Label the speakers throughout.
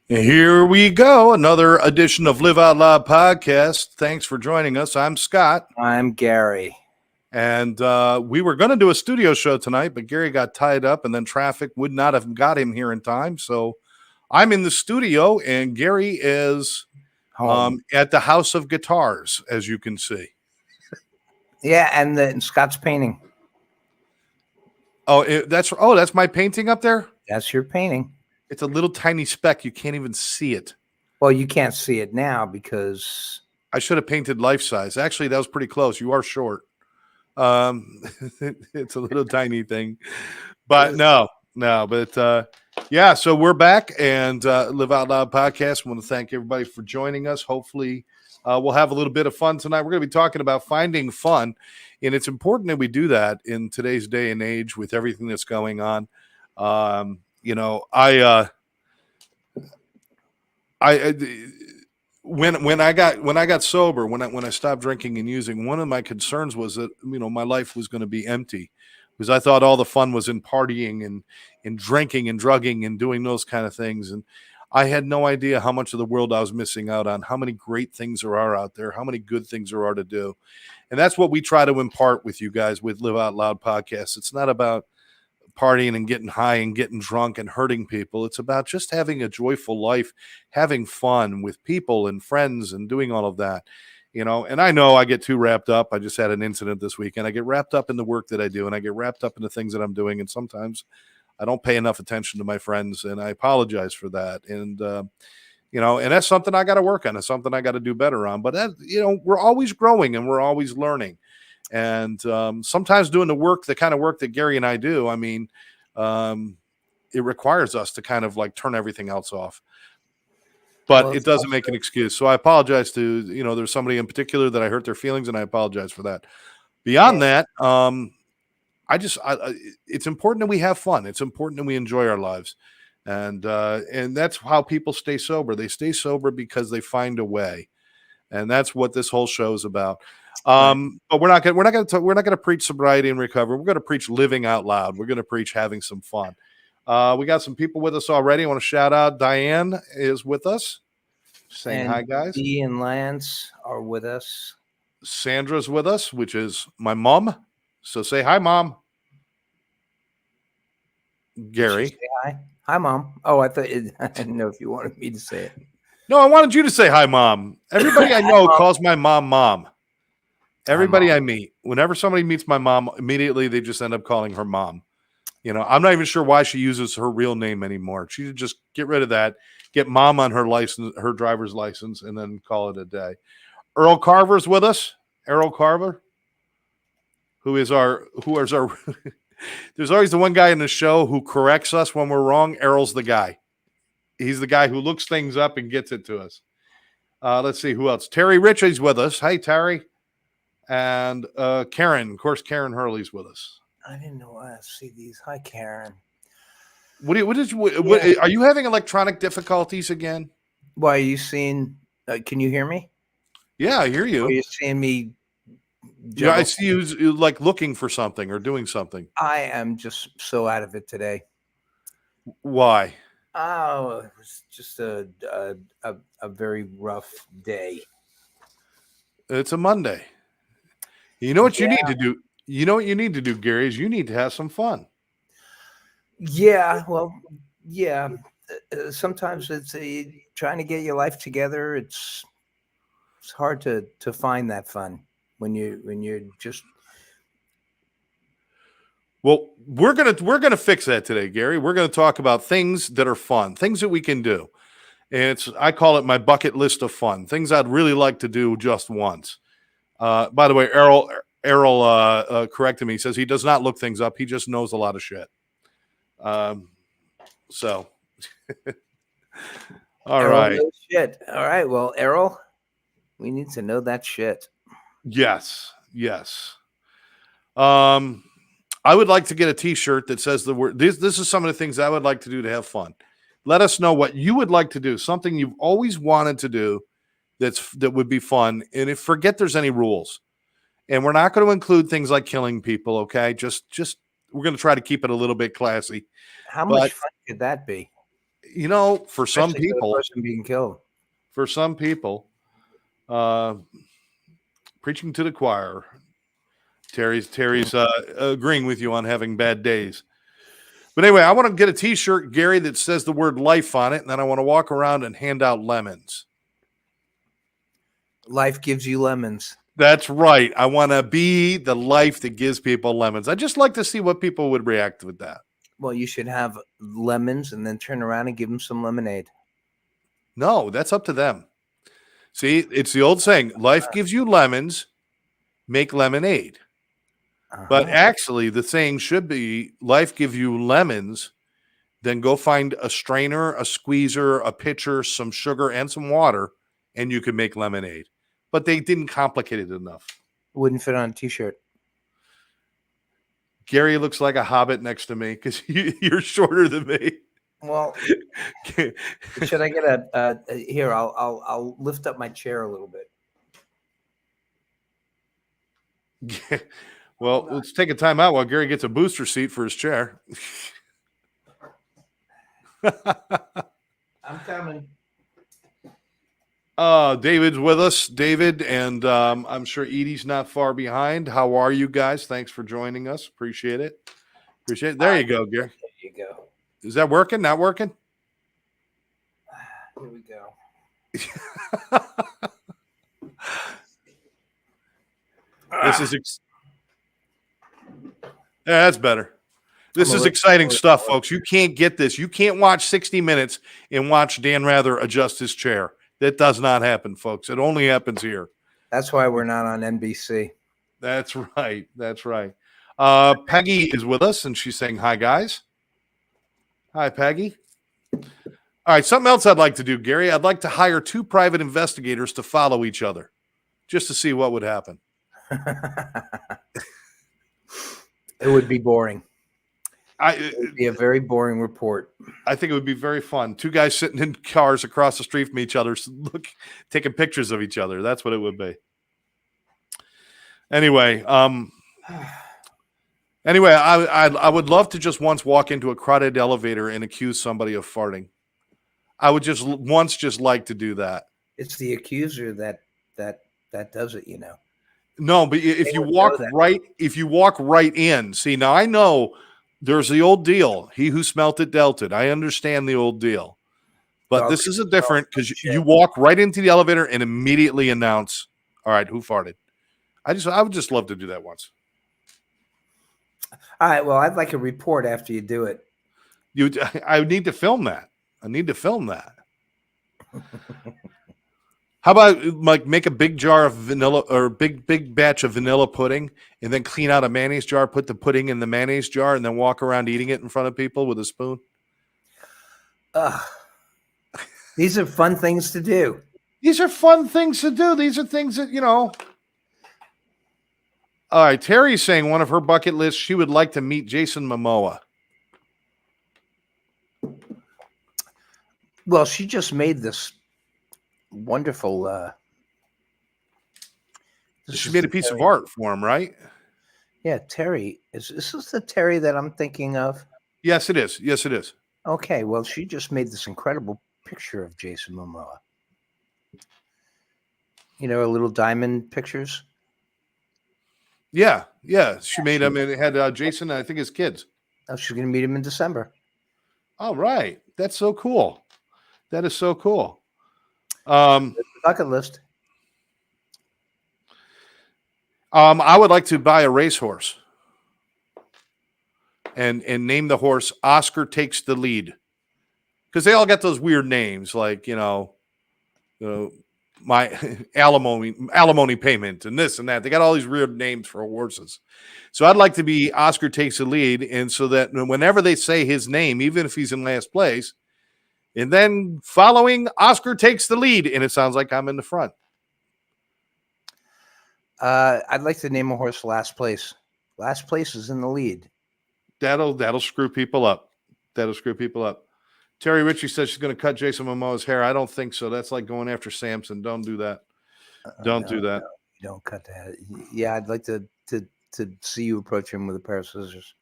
Speaker 1: Here we go. Another edition of Live Out Loud podcast. Thanks for joining us. I'm Scott.
Speaker 2: I'm Gary.
Speaker 1: And we were going to do a studio show tonight, but Gary got tied up and then traffic would not have got him here in time. So I'm in the studio and Gary is at the House of Guitars, as you can see.
Speaker 2: Yeah, and Scott's painting.
Speaker 1: That's my painting up there?
Speaker 2: That's your painting.
Speaker 1: It's a little tiny speck. You can't even see it.
Speaker 2: Well, you can't see it now because
Speaker 1: I should have painted life size. Actually, that was pretty close. You are short. It's a little tiny thing, but yeah. So we're back and Live Out Loud podcast. I want to thank everybody for joining us. Hopefully, we'll have a little bit of fun tonight. We're going to be talking about finding fun, and it's important that we do that in today's day and age with everything that's going on. When I got sober, when I stopped drinking and using, one of my concerns was that my life was going to be empty, because I thought all the fun was in partying and drinking and drugging and doing those kind of things, and I had no idea how much of the world I was missing out on, how many great things there are out there, how many good things there are to do, and that's what we try to impart with you guys with Live Out Loud podcast. It's not about partying and getting high and getting drunk and hurting people. It's about just having a joyful life, having fun with people and friends and doing all of that, and I know I get too wrapped up. I just had an incident this weekend. I get wrapped up in the work that I do, and I get wrapped up in the things that I'm doing, and sometimes I don't pay enough attention to my friends, and I apologize for that. And and that's something I got to work on. It's something I got to do better on. But that, we're always growing and we're always learning. And sometimes doing the kind of work that Gary and I do, it requires us to kind of like turn everything else off. But it doesn't make an excuse. So I apologize to, there's somebody in particular that I hurt their feelings, and I apologize for that. Beyond that, it's important that we have fun. It's important that we enjoy our lives. And that's how people stay sober. They stay sober because they find a way. And that's what this whole show is about. But we're not going to preach sobriety and recovery. We're going to preach living out loud. We're going to preach having some fun. We got some people with us already. I want to shout out Diane is with us, saying hi, guys.
Speaker 2: Dee and Lance are with us.
Speaker 1: Sandra's with us, which is my mom. So say hi, Mom. Gary.
Speaker 2: Say hi. Hi, Mom. Oh, I didn't know if you wanted me to say it.
Speaker 1: No, I wanted you to say hi, Mom. Everybody I know calls my mom. Everybody I meet, whenever somebody meets my mom, immediately they just end up calling her Mom. I'm not even sure why she uses her real name anymore. She should just get rid of that, get Mom on her license, her driver's license, and then call it a day. Earl Carver's with us. Errol Carver, who is our there's always the one guy in the show who corrects us when we're wrong. Errol's the guy. He's the guy who looks things up and gets it to us. Let's see who else. Terry Ritchie's with us. Hey, Terry. And Karen, of course, Karen Hurley's with us.
Speaker 2: I didn't know I see these. Hi, Karen.
Speaker 1: Are you having electronic difficulties again?
Speaker 2: Why are you seeing? Can you hear me?
Speaker 1: Yeah, I hear you.
Speaker 2: Are you seeing me?
Speaker 1: Yeah, I see you like looking for something or doing something.
Speaker 2: I am just so out of it today.
Speaker 1: Why?
Speaker 2: Oh, it was just a very rough day.
Speaker 1: It's a Monday. You know what you need to do? You know what you need to do, Gary, is you need to have some fun.
Speaker 2: Yeah, well, yeah. Sometimes it's trying to get your life together. It's hard to find that fun when you're just.
Speaker 1: Well, we're gonna fix that today, Gary. We're gonna talk about things that are fun, things that we can do. And I call it my bucket list of fun, things I'd really like to do just once. By the way, Errol corrected me. He says he does not look things up. He just knows a lot of shit. So, all
Speaker 2: Errol
Speaker 1: right.
Speaker 2: knows shit. All right. Well, Errol, we need to know that shit.
Speaker 1: Yes. I would like to get a T-shirt that says the word. This is some of the things I would like to do to have fun. Let us know what you would like to do. Something you've always wanted to do that would be fun. And forget there's any rules. And we're not going to include things like killing people. Okay, just we're going to try to keep it a little bit classy.
Speaker 2: How much fun could that be?
Speaker 1: You know, for some
Speaker 2: especially for the
Speaker 1: people,
Speaker 2: person being killed.
Speaker 1: uh, preaching to the choir. Terry's agreeing with you on having bad days. But anyway, I want to get a T-shirt, Gary, that says the word life on it, and then I want to walk around and hand out lemons.
Speaker 2: Life gives you lemons.
Speaker 1: That's right. I want to be the life that gives people lemons. I just like to see what people would react with that.
Speaker 2: Well, you should have lemons and then turn around and give them some lemonade.
Speaker 1: No, that's up to them. See, it's the old saying, life gives you lemons, make lemonade. But actually, the saying should be, life gives you lemons, then go find a strainer, a squeezer, a pitcher, some sugar, and some water, and you can make lemonade. But they didn't complicate it enough.
Speaker 2: Wouldn't fit on a T-shirt.
Speaker 1: Gary looks like a hobbit next to me because you're shorter than me.
Speaker 2: Well, should I get a here? I'll lift up my chair a little bit.
Speaker 1: Well, let's take a time out while Gary gets a booster seat for his chair.
Speaker 2: I'm coming.
Speaker 1: David's with us, David, and I'm sure Edie's not far behind. How are you guys? Thanks for joining us. Appreciate it. There you go, Gary.
Speaker 2: There you go.
Speaker 1: Is that working? Not working?
Speaker 2: Here we go.
Speaker 1: That's better. This is exciting stuff, folks. You can't get this. You can't watch 60 Minutes and watch Dan Rather adjust his chair. That does not happen, folks. It only happens here.
Speaker 2: That's why we're not on NBC.
Speaker 1: That's right. That's right. Peggy is with us, and she's saying, hi, guys. Hi, Peggy. All right, something else I'd like to do, Gary. I'd like to hire 2 private investigators to follow each other just to see what would happen.
Speaker 2: It would be boring.
Speaker 1: It
Speaker 2: would be a very boring report.
Speaker 1: I think it would be very fun. 2 guys sitting in cars across the street from each other, taking pictures of each other. That's what it would be. Anyway, I would love to just once walk into a crowded elevator and accuse somebody of farting. I would just like to do that.
Speaker 2: It's the accuser that does it, you know.
Speaker 1: No, but if you walk right in, see, now I know there's the old deal. He who smelt it dealt it. I understand the old deal. But this is a different, because you walk right into the elevator and immediately announce, all right, who farted? I would just love to do that once.
Speaker 2: All right. Well, I'd like a report after you do it.
Speaker 1: I need to film that. How about like make a big jar of vanilla or big batch of vanilla pudding and then clean out a mayonnaise jar, put the pudding in the mayonnaise jar, and then walk around eating it in front of people with a spoon?
Speaker 2: These are fun things to do.
Speaker 1: These are things that, you know. All right, Terry's saying one of her bucket lists, she would like to meet Jason Momoa.
Speaker 2: Well, she just made this wonderful.
Speaker 1: She made a piece of art for him, right?
Speaker 2: Yeah, Terry. Is this the Terry that I'm thinking of?
Speaker 1: Yes, it is. Yes, it is.
Speaker 2: Okay, well, she just made this incredible picture of Jason Momoa. You know, little diamond pictures.
Speaker 1: Yeah. She made him, and it had Jason, and I think his kids.
Speaker 2: Oh, she's going to meet him in December.
Speaker 1: All right. That's so cool. That is so cool.
Speaker 2: Bucket list.
Speaker 1: I would like to buy a racehorse and name the horse Oscar Takes the Lead, because they all got those weird names like, you know, my alimony payment and this and that. They got all these weird names for horses. So I'd like to be Oscar Takes the Lead, and so that whenever they say his name, even if he's in last place, and then following Oscar Takes the Lead, and it sounds like I'm in the front.
Speaker 2: I'd like to name a horse Last Place. Last Place is in the lead.
Speaker 1: That'll screw people up. Terry Ritchie says she's going to cut Jason Momoa's hair. I don't think so. That's like going after Samson. Don't do that. Don't do that.
Speaker 2: No, don't cut that. Yeah, I'd like to see you approach him with a pair of scissors.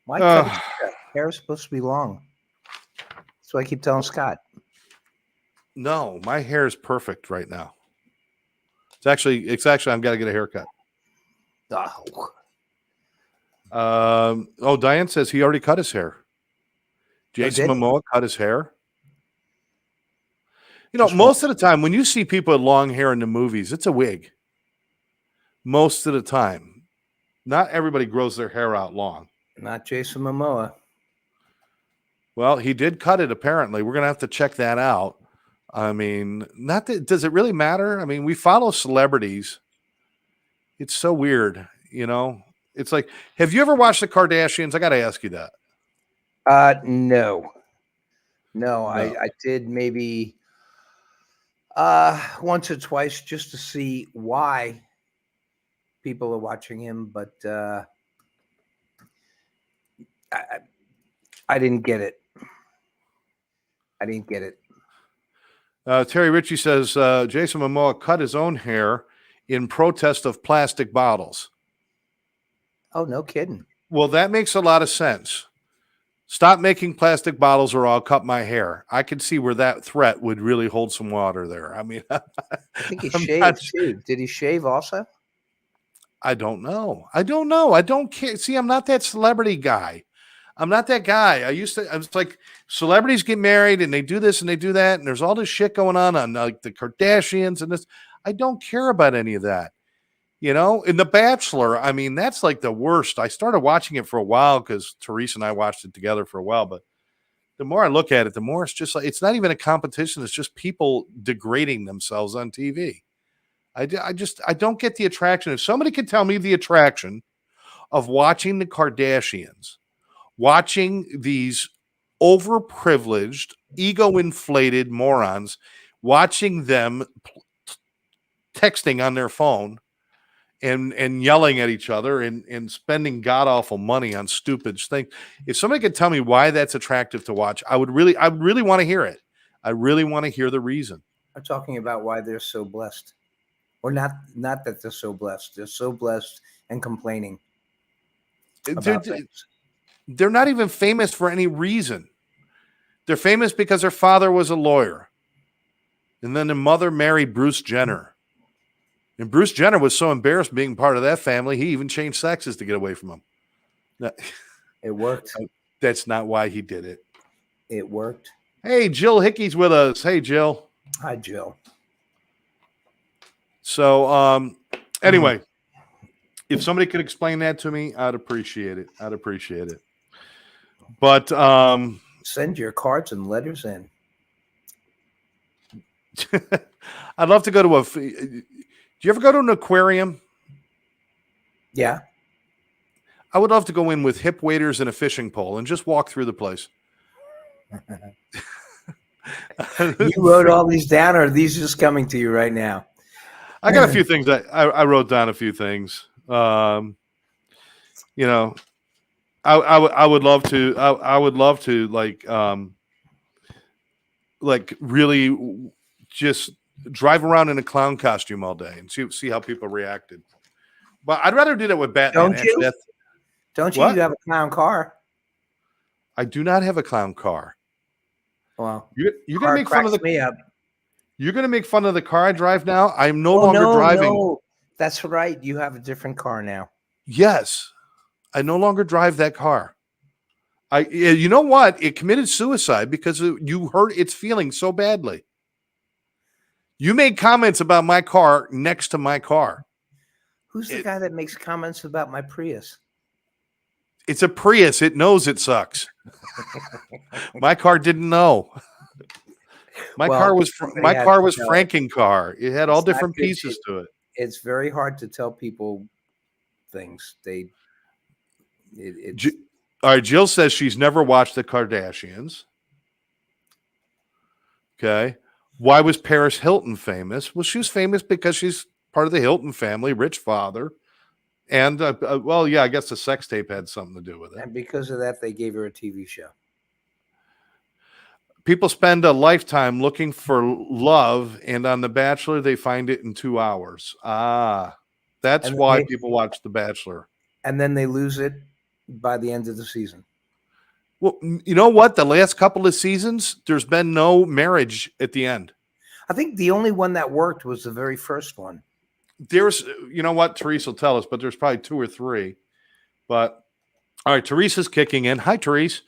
Speaker 2: Why cut his hair? Hair is supposed to be long. So I keep telling Scott.
Speaker 1: No, my hair is perfect right now. It's actually I've got to get a haircut.
Speaker 2: Oh.
Speaker 1: Diane says he already cut his hair. Jason
Speaker 2: did he?
Speaker 1: Momoa cut his hair.
Speaker 2: Just
Speaker 1: Most of the time when you see people with long hair in the movies, it's a wig. Most of the time. Not everybody grows their hair out long.
Speaker 2: Not Jason Momoa.
Speaker 1: Well, he did cut it, apparently. We're going to have to check that out. I mean, does it really matter? I mean, we follow celebrities. It's so weird, It's like, have you ever watched the Kardashians? I got to ask you that.
Speaker 2: No. I did maybe once or twice just to see why people are watching him, but I didn't get it.
Speaker 1: Terry Ritchie says Jason Momoa cut his own hair in protest of plastic bottles.
Speaker 2: Oh, no kidding.
Speaker 1: Well, that makes a lot of sense. Stop making plastic bottles or I'll cut my hair. I could see where that threat would really hold some water there. I mean,
Speaker 2: I think he shaved too. Did he shave also?
Speaker 1: I don't know. I don't care. See, I'm not that celebrity guy. I'm not that guy. I was like, celebrities get married and they do this and they do that. And there's all this shit going on like the Kardashians and this. I don't care about any of that. In The Bachelor, I mean, that's like the worst. I started watching it for a while because Teresa and I watched it together for a while. But the more I look at it, the more it's just like, it's not even a competition. It's just people degrading themselves on TV. I don't get the attraction. If somebody could tell me the attraction of watching the Kardashians, watching these overprivileged, ego-inflated morons, watching them texting on their phone and yelling at each other and spending god-awful money on stupid things. If somebody could tell me why that's attractive to watch, I would really want to hear it. I really want to hear the reason.
Speaker 2: I'm talking about why they're so blessed. Or not that they're so blessed. They're so blessed and complaining about things.
Speaker 1: They're not even famous for any reason. They're famous because their father was a lawyer. And then their mother married Bruce Jenner. And Bruce Jenner was so embarrassed being part of that family, he even changed sexes to get away from him.
Speaker 2: It worked.
Speaker 1: That's not why he did it.
Speaker 2: It worked.
Speaker 1: Hey, Jill Hickey's with us. Hey, Jill.
Speaker 2: Hi, Jill.
Speaker 1: So, anyway, if somebody could explain that to me, I'd appreciate it. But
Speaker 2: send your cards and letters in.
Speaker 1: I'd love to go to do you ever go to an aquarium?
Speaker 2: Yeah.
Speaker 1: I would love to go in with hip waders and a fishing pole and just walk through the place.
Speaker 2: You wrote all these down, or are these just coming to you right now?
Speaker 1: I got a few things that I wrote down a few things. I would love to. I would love to like really just drive around in a clown costume all day and see how people reacted. But I'd rather do that with Batman.
Speaker 2: Don't you? Don't you?
Speaker 1: What?
Speaker 2: You have a clown car.
Speaker 1: I do not have a clown car.
Speaker 2: Well,
Speaker 1: you're gonna make fun of
Speaker 2: me up.
Speaker 1: You're gonna make fun of the car I drive now. I'm no longer driving.
Speaker 2: No, that's right. You have a different car now.
Speaker 1: Yes, I no longer drive that car. You know what? It committed suicide because you hurt its feelings so badly. You made comments about my car next to my car.
Speaker 2: Who's the guy that makes comments about my Prius?
Speaker 1: It's a Prius. It knows it sucks. My car didn't know. My car was Franken car. It had all different pieces to it.
Speaker 2: It's very hard to tell people things.
Speaker 1: All right, Jill says she's never watched the Kardashians. Okay. Why was Paris Hilton famous? Well, she was famous because she's part of the Hilton family, rich father. And, I guess the sex tape had something to do with it.
Speaker 2: And because of that, they gave her a TV show.
Speaker 1: People spend a lifetime looking for love, and on The Bachelor, they find it in 2 hours. That's why people watch The Bachelor.
Speaker 2: And then they lose it by the end of the season.
Speaker 1: Well, you know what? The last couple of seasons, there's been no marriage at the end.
Speaker 2: I think the only one that worked was the very first one.
Speaker 1: There's, you know what? Therese will tell us, but there's probably 2 or 3. But all right, Teresa's kicking in. Hi, Therese.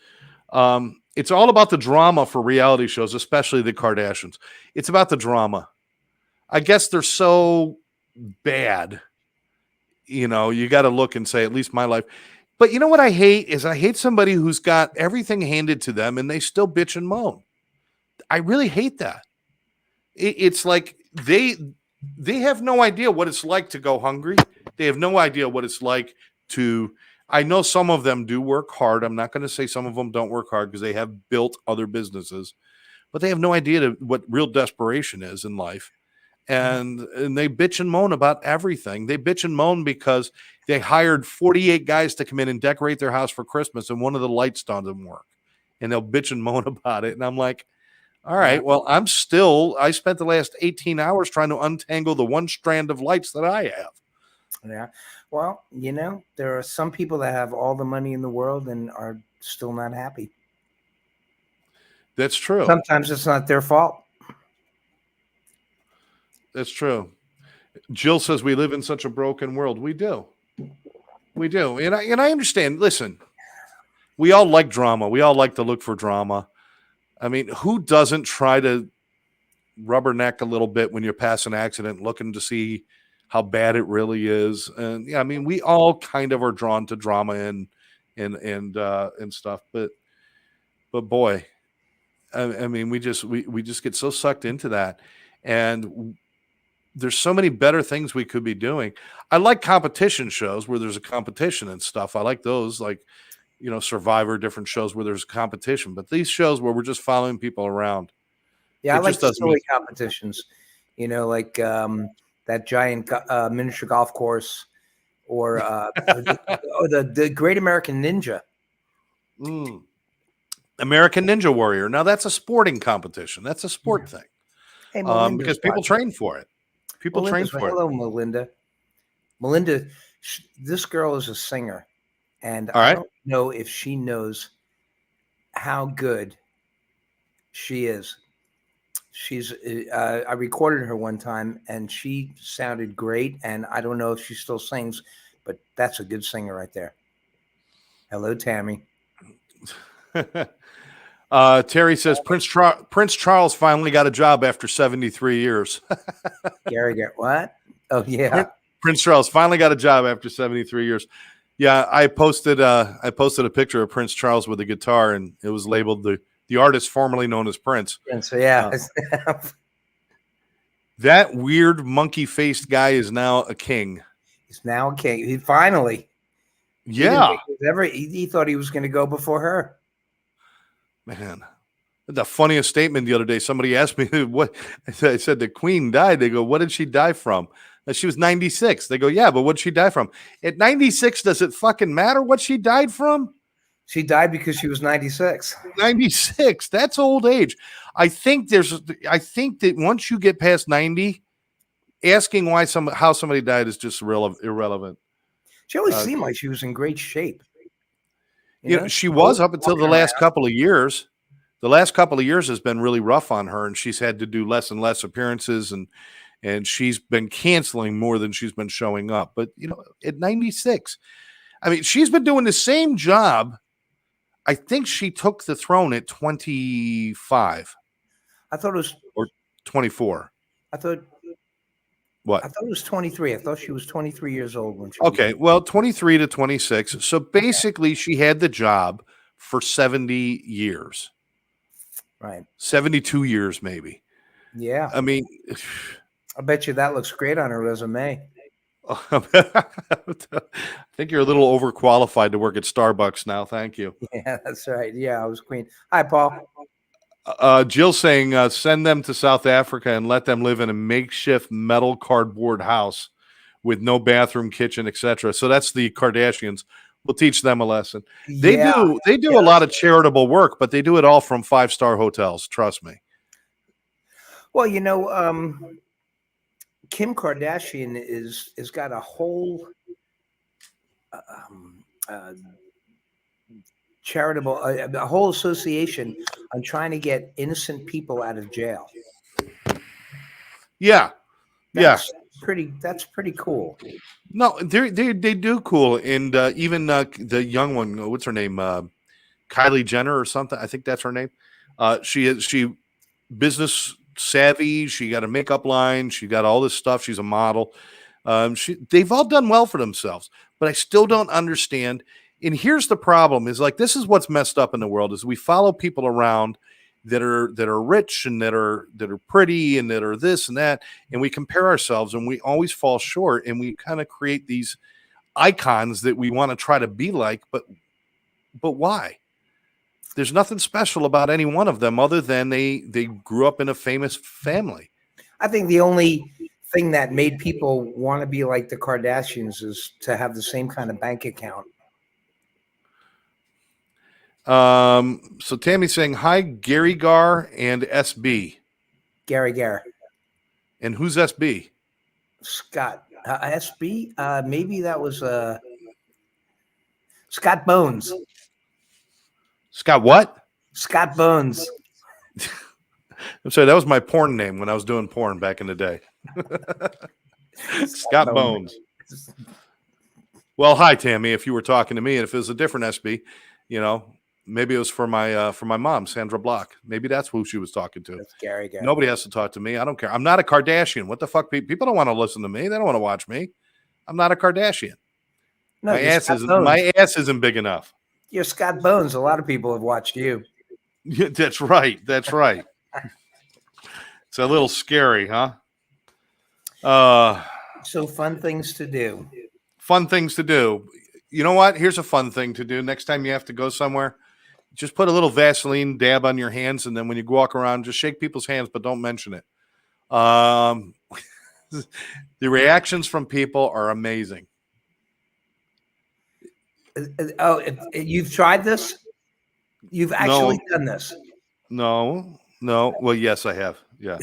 Speaker 1: It's all about the drama for reality shows, especially the Kardashians. It's about the drama. I guess they're so bad. You know, you got to look and say, at least my life. But you know what I hate is I hate somebody who's got everything handed to them and they still bitch and moan. I really hate that. It's like they have no idea what it's like to go hungry. They have no idea what it's like to. I know some of them do work hard. I'm not going to say some of them don't work hard because they have built other businesses, but they have no idea what real desperation is in life. And they bitch and moan about everything. They bitch and moan because they hired 48 guys to come in and decorate their house for Christmas, and one of the lights doesn't work. And they'll bitch and moan about it. And I'm like, all right, well, I spent the last 18 hours trying to untangle the one strand of lights that I have.
Speaker 2: Yeah. Well, you know, there are some people that have all the money in the world and are still not happy.
Speaker 1: That's true.
Speaker 2: Sometimes it's not their fault.
Speaker 1: That's true. Jill says we live in such a broken world. We do. We do. And I understand. Listen, we all like drama. We all like to look for drama. I mean, who doesn't try to rubberneck a little bit when you pass an accident looking to see how bad it really is? And yeah, I mean, we all kind of are drawn to drama and stuff, but boy, I mean, we just get so sucked into that. And there's so many better things we could be doing. I like competition shows where there's a competition and stuff. I like those, like, you know, Survivor, different shows where there's competition. But these shows where we're just following people around.
Speaker 2: Yeah, I like the silly competitions, you know, like that giant miniature golf course or the Great American Ninja.
Speaker 1: American Ninja Warrior. Now, that's a sporting competition. That's a sport thing.
Speaker 2: Hey,
Speaker 1: because people train for it. People train for it.
Speaker 2: Hello, Melinda. Melinda, this girl is a singer. And
Speaker 1: All right.
Speaker 2: I don't know if she knows how good she is. She's I recorded her one time and she sounded great. And I don't know if she still sings, but that's a good singer right there. Hello, Tammy.
Speaker 1: Terry says Prince Charles finally got a job after 73 years.
Speaker 2: Gary, what? Oh, yeah.
Speaker 1: Prince Charles finally got a job after 73 years. Yeah, I posted a picture of Prince Charles with a guitar, and it was labeled the artist formerly known as Prince.
Speaker 2: So yeah,
Speaker 1: that weird monkey-faced guy is now a king.
Speaker 2: He's now a king. He finally.
Speaker 1: Yeah.
Speaker 2: He thought he was going to go before her.
Speaker 1: Man, the funniest statement the other day. Somebody asked me what I said. The Queen died. They go, "What did she die from?" She was 96. They go, "Yeah, but what'd she die from?" At 96, does it fucking matter what she died from?
Speaker 2: She died because she was 96.
Speaker 1: 96. That's old age. I think that once you get past 90, asking how somebody died is just irrelevant.
Speaker 2: She always seemed like she was in great shape.
Speaker 1: You know, she was up until the last couple of years. The last couple of years has been really rough on her, and she's had to do less and less appearances, and she's been canceling more than she's been showing up. But, you know, at 96, I mean, she's been doing the same job. I think she took the throne at 25.
Speaker 2: I thought it was
Speaker 1: or 24. What?
Speaker 2: I thought it was 23. I thought she was 23 years old when she.
Speaker 1: Okay, well, 23 to 26. So basically, she had the job for 70 years.
Speaker 2: Right.
Speaker 1: 72 years, maybe.
Speaker 2: Yeah.
Speaker 1: I mean,
Speaker 2: I bet you that looks great on her resume.
Speaker 1: I think you're a little overqualified to work at Starbucks now. Thank you.
Speaker 2: Yeah, that's right. Yeah, I was queen. Hi, Paul.
Speaker 1: Jill saying, send them to South Africa and let them live in a makeshift metal cardboard house with no bathroom, kitchen, etc. So that's the Kardashians. We'll teach them a lesson. They do a lot of charitable work, but they do it all from 5-star hotels. Trust me.
Speaker 2: Well, you know, Kim Kardashian is got a whole charitable, a whole association on trying to get innocent people out of jail.
Speaker 1: Yeah. Yeah.
Speaker 2: That's pretty cool.
Speaker 1: No, they do cool. And even the young one, what's her name? Kylie Jenner or something. I think that's her name. She business savvy. She got a makeup line. She got all this stuff. She's a model. They've all done well for themselves, but I still don't understand. And here's the problem: is like this is what's messed up in the world: is we follow people around that are rich and that are pretty and that are this and that, and we compare ourselves, and we always fall short, and we kind of create these icons that we want to try to be like, but why? There's nothing special about any one of them other than they grew up in a famous family.
Speaker 2: I think the only thing that made people want to be like the Kardashians is to have the same kind of bank account.
Speaker 1: So Tammy's saying hi, Gary Gar and SB.
Speaker 2: Gary Gar.
Speaker 1: And who's SB?
Speaker 2: Scott. SB? Maybe that was Scott Bones.
Speaker 1: Scott what?
Speaker 2: Scott Bones.
Speaker 1: I'm sorry, that was my porn name when I was doing porn back in the day. Scott Bones. Well, hi, Tammy. If you were talking to me, and if it was a different SB, maybe it was for my mom, Sandra Block. Maybe that's who she was talking to.
Speaker 2: That's Gary.
Speaker 1: Nobody has to talk to me. I don't care. I'm not a Kardashian. What the fuck? People don't want to listen to me. They don't want to watch me. I'm not a Kardashian.
Speaker 2: No,
Speaker 1: my ass isn't big enough.
Speaker 2: You're Scott Bones. A lot of people have watched you.
Speaker 1: Yeah, that's right. That's right. It's a little scary, huh?
Speaker 2: So fun things to do.
Speaker 1: Fun things to do. You know what? Here's a fun thing to do. Next time you have to go somewhere, just put a little Vaseline dab on your hands, and then when you walk around, just shake people's hands, but don't mention it. The reactions from people are amazing.
Speaker 2: Oh, you've tried this? You've actually done this?
Speaker 1: No. Well, yes, I have. Yeah.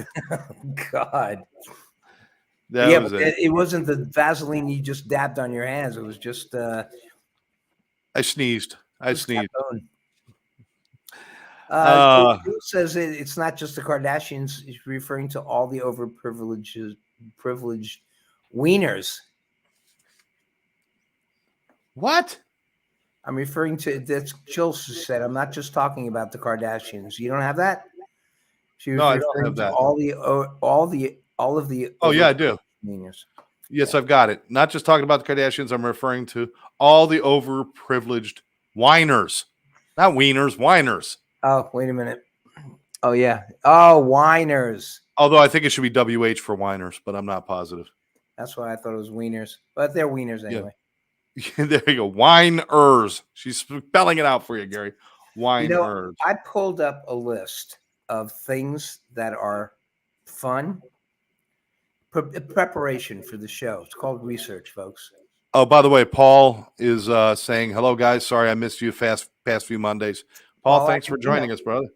Speaker 2: God.
Speaker 1: That was it.
Speaker 2: It wasn't the Vaseline you just dabbed on your hands. It was just.
Speaker 1: I sneezed.
Speaker 2: Who says it's not just the Kardashians? He's referring to all the privileged wieners.
Speaker 1: What?
Speaker 2: I'm referring to that's Jill said. I'm not just talking about the Kardashians. You don't have that?
Speaker 1: No, I don't have that.
Speaker 2: All of the.
Speaker 1: Oh yeah, I do.
Speaker 2: Wieners.
Speaker 1: Yes, I've got it. Not just talking about the Kardashians. I'm referring to all the overprivileged whiners, not wieners, whiners.
Speaker 2: Oh, wait a minute. Oh yeah. Oh, whiners.
Speaker 1: Although I think it should be WH for whiners, but I'm not positive.
Speaker 2: That's why I thought it was wieners, but they're wieners anyway.
Speaker 1: Yeah. There you go. Whiners. She's spelling it out for you, Gary. Whiners.
Speaker 2: I pulled up a list of things that are fun. Preparation for the show. It's called research, folks.
Speaker 1: Oh, by the way, Paul is saying, hello, guys. Sorry I missed you past few Mondays. Paul, thanks for joining us, brother.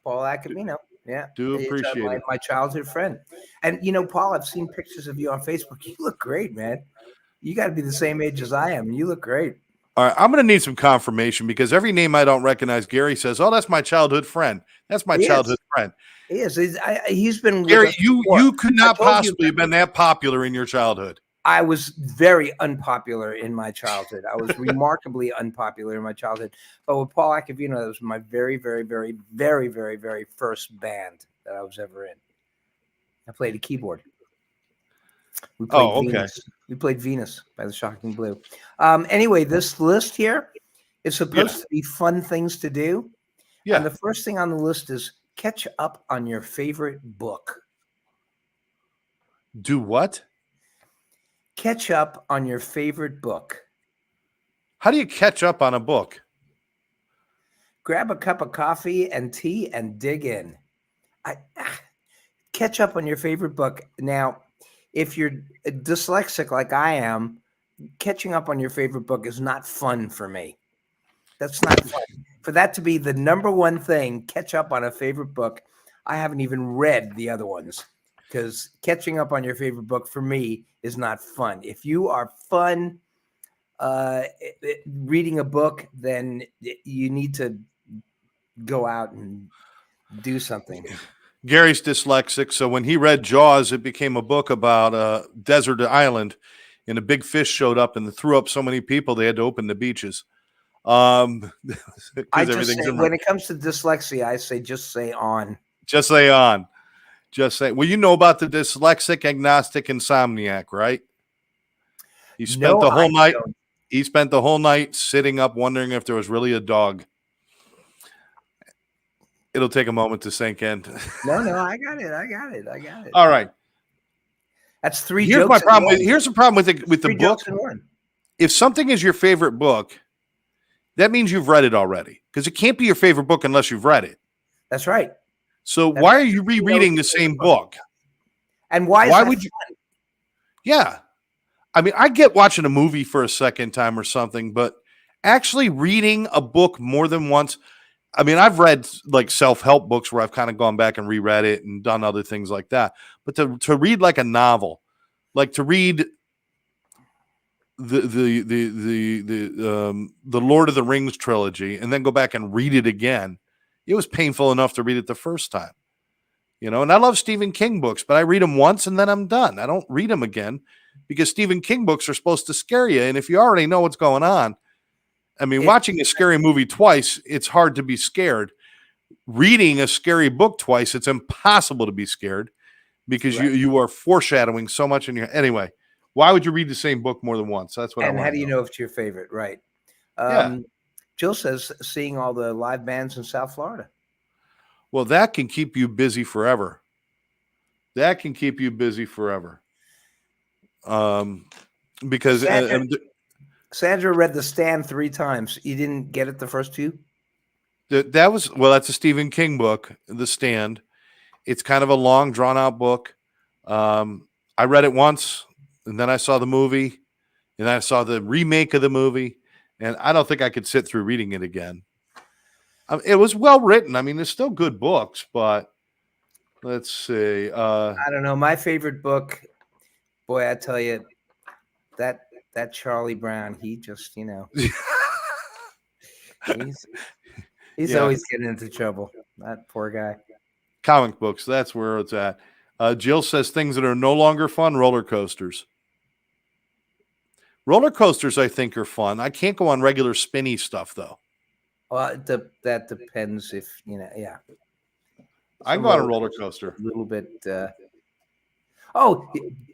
Speaker 2: Paul Acavino. Yeah.
Speaker 1: Do appreciate it.
Speaker 2: My childhood friend. And, Paul, I've seen pictures of you on Facebook. You look great, man. You got to be the same age as I am. You look great.
Speaker 1: All right. I'm going to need some confirmation because every name I don't recognize, Gary says, oh, that's my childhood friend. That's my childhood friend.
Speaker 2: He is. He's been.
Speaker 1: Gary, you could not possibly have been that popular in your childhood.
Speaker 2: I was very unpopular in my childhood. I was remarkably unpopular in my childhood. But with Paul Acavino, that was my very, very, very, very, very, very first band that I was ever in. I played a keyboard. We played Venus. We played Venus by the Shocking Blue. Anyway, this list here is supposed to be fun things to do. Yeah. And the first thing on the list is catch up on your favorite book.
Speaker 1: Do what?
Speaker 2: Catch up on your favorite book.
Speaker 1: How do you catch up on a book?
Speaker 2: Grab a cup of coffee and tea and dig in. Catch up on your favorite book. Now, if you're dyslexic like I am, catching up on your favorite book is not fun for me. That's not fun. For that to be the number one thing, catch up on a favorite book, I haven't even read the other ones. Because catching up on your favorite book for me is not fun. If you are fun, reading a book, then you need to go out and do something.
Speaker 1: Gary's dyslexic, so when he read Jaws, it became a book about a desert island, and a big fish showed up and threw up so many people they had to open the beaches.
Speaker 2: I
Speaker 1: Because
Speaker 2: just
Speaker 1: everything's
Speaker 2: say,
Speaker 1: in
Speaker 2: when it comes to dyslexia, I say just say on.
Speaker 1: Just say on. Just say. Well, you know about the dyslexic, agnostic, insomniac, right? He spent
Speaker 2: No,
Speaker 1: the whole
Speaker 2: I
Speaker 1: night.
Speaker 2: don't.
Speaker 1: He spent the whole night sitting up, wondering if there was really a dog. It'll take a moment to sink in.
Speaker 2: No, I got it.
Speaker 1: All right.
Speaker 2: That's three
Speaker 1: Here's
Speaker 2: jokes.
Speaker 1: my problem. Here's the problem with the
Speaker 2: Three
Speaker 1: book.
Speaker 2: jokes in one.
Speaker 1: If something is your favorite book, that means you've read it already. Because it can't be your favorite book unless you've read it.
Speaker 2: That's right.
Speaker 1: So why are you rereading the same book?
Speaker 2: And why would you?
Speaker 1: Yeah. I mean, I get watching a movie for a second time or something, but actually reading a book more than once. I mean, I've read like self-help books where I've kind of gone back and reread it and done other things like that. But to read like a novel, like to read the Lord of the Rings trilogy and then go back and read it again, it was painful enough to read it the first time. You know, and I love Stephen King books, but I read them once and then I'm done. I don't read them again because Stephen King books are supposed to scare you. And if you already know what's going on, I mean, watching a scary movie twice, it's hard to be scared. Reading a scary book twice, it's impossible to be scared because you are foreshadowing so much in your. Anyway, why would you read the same book more than once? That's what I want.
Speaker 2: And how do you know if it's your favorite? Right. Jill says seeing all the live bands in South Florida.
Speaker 1: Well, that can keep you busy forever. That can keep you busy forever. Because
Speaker 2: Sandra read The Stand 3 times. You didn't get it the first two?
Speaker 1: That's a Stephen King book, The Stand. It's kind of a long, drawn-out book. I read it once, and then I saw the movie, and then I saw the remake of the movie, and I don't think I could sit through reading it again. It was well written. I mean, there's still good books, but let's see.
Speaker 2: I don't know. My favorite book, boy, I tell you, that Charlie Brown, he just, he's always getting into trouble. That poor guy.
Speaker 1: Comic books, that's where it's at. Jill says things that are no longer fun, roller coasters. Roller coasters, I think, are fun. I can't go on regular spinny stuff, though.
Speaker 2: Well, that depends if, yeah.
Speaker 1: I can go on a roller coaster.
Speaker 2: A little bit.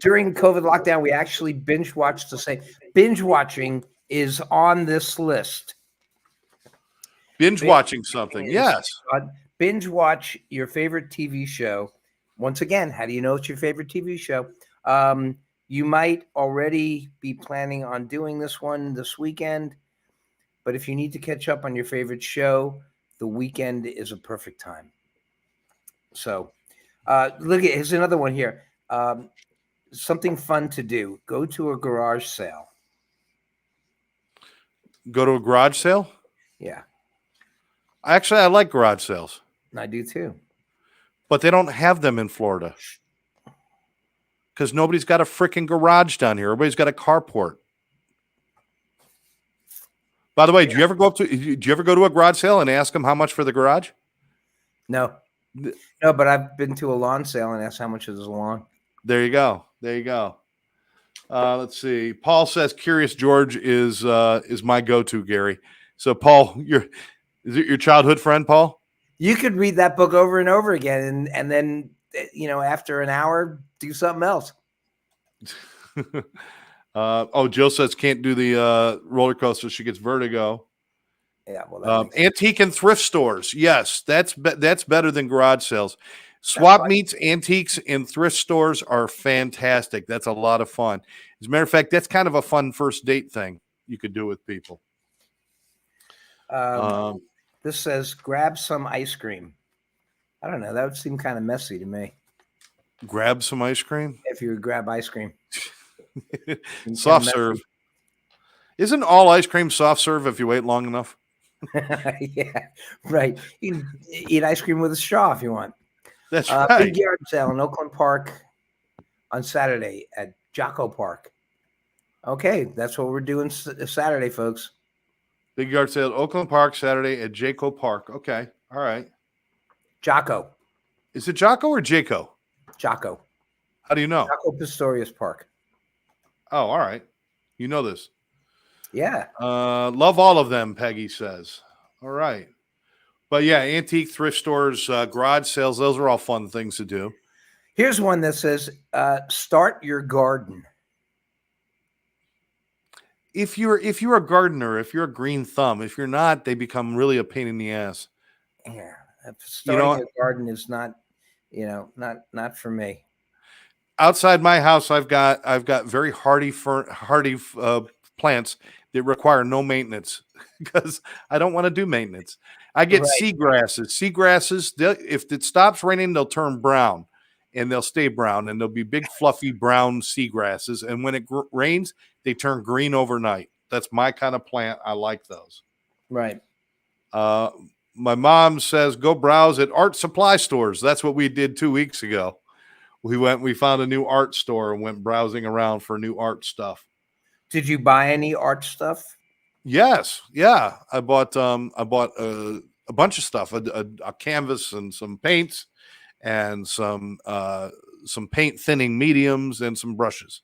Speaker 2: During COVID lockdown, we actually binge watched the same. Binge watching is on this list.
Speaker 1: Binge watching something, yes.
Speaker 2: Binge watch your favorite TV show. Once again, how do you know it's your favorite TV show? You might already be planning on doing this one this weekend, but if you need to catch up on your favorite show, the weekend is a perfect time. So, look, here's another one here. Something fun to do. Go to a garage sale.
Speaker 1: Go to a garage sale?
Speaker 2: Yeah.
Speaker 1: Actually, I like garage sales.
Speaker 2: I do too.
Speaker 1: But they don't have them in Florida. Because nobody's got a freaking garage down here. Everybody's got a carport. By the way, do you ever go to a garage sale and ask them how much for the garage?
Speaker 2: No, but I've been to a lawn sale and asked how much is a lawn.
Speaker 1: There you go. Let's see. Paul says Curious George is my go-to, Gary. So Paul, is it your childhood friend, Paul?
Speaker 2: You could read that book over and over again and then after an hour do something else.
Speaker 1: Jill says can't do the roller coaster. She gets vertigo.
Speaker 2: Yeah, well,
Speaker 1: antique and thrift stores. Yes, that's better than garage sales. Swap meets, antiques, and thrift stores are fantastic. That's a lot of fun. As a matter of fact, that's kind of a fun first date thing you could do with people.
Speaker 2: This says grab some ice cream. I don't know. That would seem kind of messy to me.
Speaker 1: Grab some ice cream?
Speaker 2: If you would grab ice cream.
Speaker 1: Soft serve. Isn't all ice cream soft serve if you wait long enough?
Speaker 2: Yeah, right. You can eat ice cream with a straw if you want.
Speaker 1: That's right.
Speaker 2: Big yard sale in Oakland Park on Saturday at Jocko Park. Okay, that's what we're doing Saturday, folks.
Speaker 1: Big yard sale, Oakland Park, Saturday at Jayco Park. Okay. All right.
Speaker 2: Jocko.
Speaker 1: Is it Jocko or Jayco?
Speaker 2: Jocko.
Speaker 1: How do you know?
Speaker 2: Jocko Pistorius Park.
Speaker 1: Oh, all right. You know this.
Speaker 2: Yeah.
Speaker 1: Love all of them, Peggy says. All right. But yeah, antique thrift stores, garage sales, those are all fun things to do.
Speaker 2: Here's one that says, start your garden.
Speaker 1: If you're a gardener, if you're a green thumb, if you're not, they become really a pain in the ass.
Speaker 2: Yeah. Starting
Speaker 1: You know,
Speaker 2: a garden is not, not for me.
Speaker 1: outside my house, I've got very hardy plants that require no maintenance because I don't want to do maintenance. I get
Speaker 2: Right.
Speaker 1: seagrasses. Seagrasses, if it stops raining, they'll turn brown, and they'll stay brown, and they'll be big, fluffy brown seagrasses. And when it rains, they turn green overnight. That's my kind of plant. I like those.
Speaker 2: Right.
Speaker 1: My mom says go browse at art supply stores. That's what we did 2 weeks ago. We found a new art store and went browsing around for new art stuff.
Speaker 2: Did you buy any art stuff?
Speaker 1: Yes. Yeah. I bought a bunch of stuff, a canvas and some paints and some paint thinning mediums and some brushes.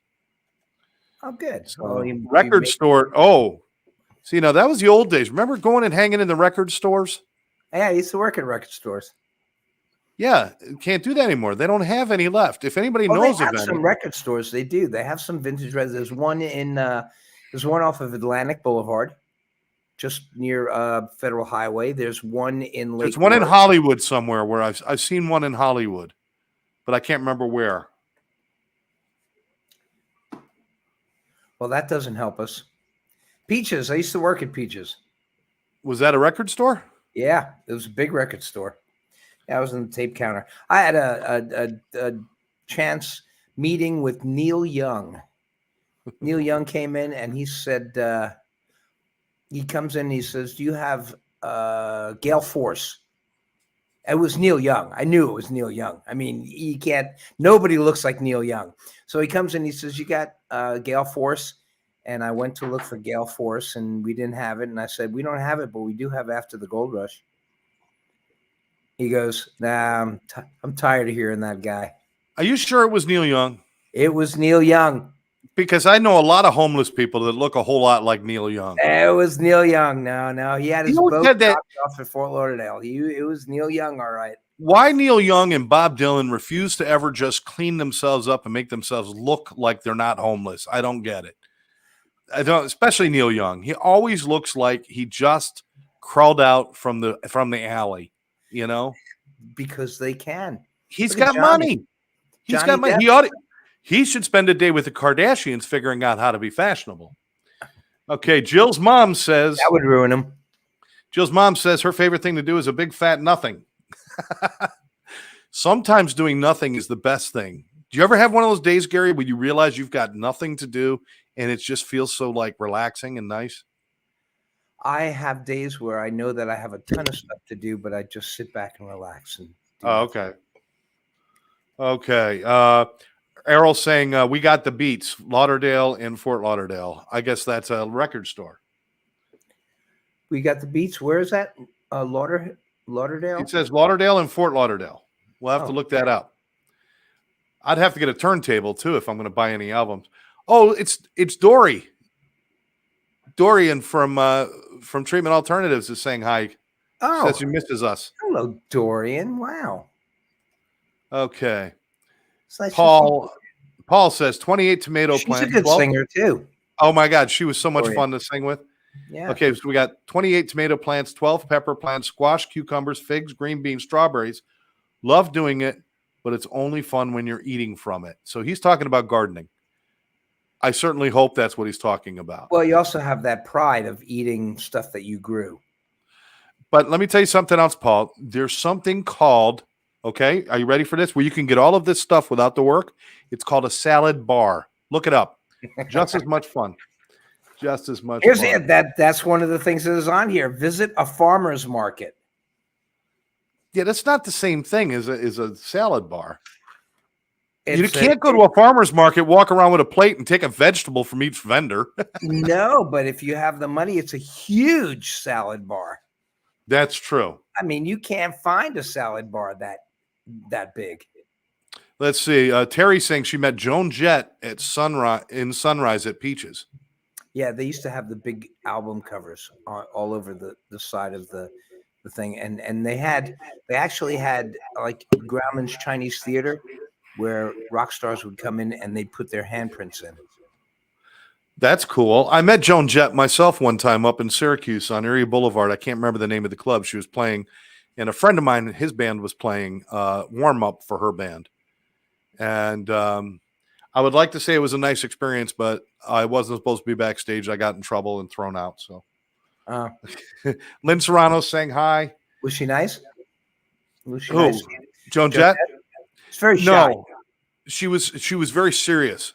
Speaker 2: Oh, good.
Speaker 1: So,
Speaker 2: Well,
Speaker 1: record store. Oh, see, now that was the old days. Remember going and hanging in the record stores?
Speaker 2: Yeah, I used to work at record stores.
Speaker 1: Yeah, can't do that anymore. They don't have any left. If anybody knows
Speaker 2: they
Speaker 1: of
Speaker 2: have
Speaker 1: any,
Speaker 2: some record stores. They do. They have some vintage records. There's one there's one off of Atlantic Boulevard, just near Federal Highway. There's one in Lake.
Speaker 1: there's one in Hollywood somewhere where I've seen one in Hollywood, but I can't remember where.
Speaker 2: Well, that doesn't help us. Peaches. I used to work at Peaches.
Speaker 1: Was that a record store?
Speaker 2: Yeah, it was a big record store. Yeah, I was in the tape counter. I had a chance meeting with Neil Young. Neil Young came in and he said, he comes in and he says, do you have Gale Force? It was Neil Young. I knew it was Neil Young. I mean, nobody looks like Neil Young. So he comes in, he says, you got Gale Force? And I went to look for Gale Force and we didn't have it. And I said, we don't have it, but we do have After the Gold Rush. He goes, nah, I'm tired of hearing that guy.
Speaker 1: Are you sure it was Neil Young?
Speaker 2: It was Neil Young.
Speaker 1: Because I know a lot of homeless people that look a whole lot like Neil Young.
Speaker 2: It was Neil Young. No. He had his boat
Speaker 1: had that,
Speaker 2: off at Fort Lauderdale. It was Neil Young, all right.
Speaker 1: Why Neil Young and Bob Dylan refuse to ever just clean themselves up and make themselves look like they're not homeless? I don't get it. I don't, especially Neil Young. He always looks like he just crawled out from the alley, you know?
Speaker 2: Because they can.
Speaker 1: He's got money. He's got money. He should spend a day with the Kardashians figuring out how to be fashionable. Okay, Jill's mom says
Speaker 2: that would ruin him.
Speaker 1: Jill's mom says her favorite thing to do is a big fat nothing. Sometimes doing nothing is the best thing. Do you ever have one of those days, Gary, where you realize you've got nothing to do and it just feels so like relaxing and nice?
Speaker 2: I have days where I know that I have a ton of stuff to do, but I just sit back and relax.
Speaker 1: Okay. Errol's saying we got the beats, Lauderdale and Fort Lauderdale. I guess that's a record store.
Speaker 2: We got the beats. Where is that? Lauderdale?
Speaker 1: It says Lauderdale and Fort Lauderdale. We'll have to look that up. I'd have to get a turntable too if I'm going to buy any albums. Oh, it's Dory. Dorian from Treatment Alternatives is saying hi.
Speaker 2: Oh,
Speaker 1: says he misses us.
Speaker 2: Hello, Dorian. Wow.
Speaker 1: Okay.
Speaker 2: Nice.
Speaker 1: Paul says 28 tomato
Speaker 2: She's
Speaker 1: plants.
Speaker 2: She's a good singer too.
Speaker 1: Oh my God, she was so much fun to sing with.
Speaker 2: Yeah.
Speaker 1: Okay, so we got 28 tomato plants, 12 pepper plants, squash, cucumbers, figs, green beans, strawberries. Love doing it, but it's only fun when you're eating from it. So he's talking about gardening. I certainly hope that's what he's talking about.
Speaker 2: Well, you also have that pride of eating stuff that you grew.
Speaker 1: But let me tell you something else, Paul. There's something called, okay, are you ready for this? Where you can get all of this stuff without the work. It's called a salad bar. Look it up. Just as much fun. Just as much
Speaker 2: Here's
Speaker 1: fun.
Speaker 2: That's one of the things that is on here. Visit a farmer's market.
Speaker 1: Yeah, that's not the same thing as a salad bar. You
Speaker 2: It's a
Speaker 1: can't go to a farmer's market, walk around with a plate, and take a vegetable from each vendor.
Speaker 2: no, but if you have the money, it's a huge salad bar.
Speaker 1: That's true.
Speaker 2: I mean, you can't find a salad bar that big.
Speaker 1: Let's see. Terry saying she met Joan Jett at Sunrise at Peaches.
Speaker 2: Yeah, they used to have the big album covers all over the side of the thing, and they actually had like Grauman's Chinese Theater, where rock stars would come in and they'd put their handprints in.
Speaker 1: That's cool. I met Joan Jett myself one time up in Syracuse on Erie Boulevard. I can't remember the name of the club. She was playing, and a friend of mine, his band was playing warm up for her band. And I would like to say it was a nice experience, but I wasn't supposed to be backstage. I got in trouble and thrown out. So, Lynn Serrano saying hi.
Speaker 2: Was she nice? Was she
Speaker 1: Who?
Speaker 2: nice?
Speaker 1: Joan Jett?
Speaker 2: It's very shy.
Speaker 1: No, she was very serious.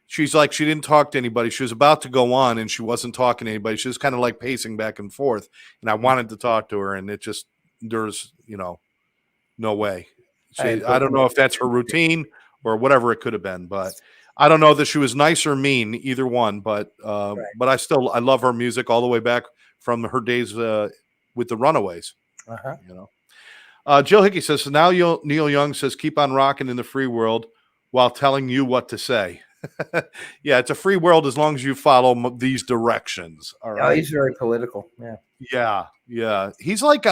Speaker 1: She's like, she didn't talk to anybody. She was about to go on and she wasn't talking to anybody. She was kind of like pacing back and forth. And I wanted to talk to her, and it just, there's, no way. I don't know if that's her routine or whatever it could have been, but I don't know that she was nice or mean, either one. But but I love her music all the way back from her days with the Runaways. Jill Hickey says, so now Neil Young says, keep on rocking in the free world while telling you what to say. Yeah, it's a free world as long as you follow these directions. All right.
Speaker 2: Oh, he's very political.
Speaker 1: Yeah. He's like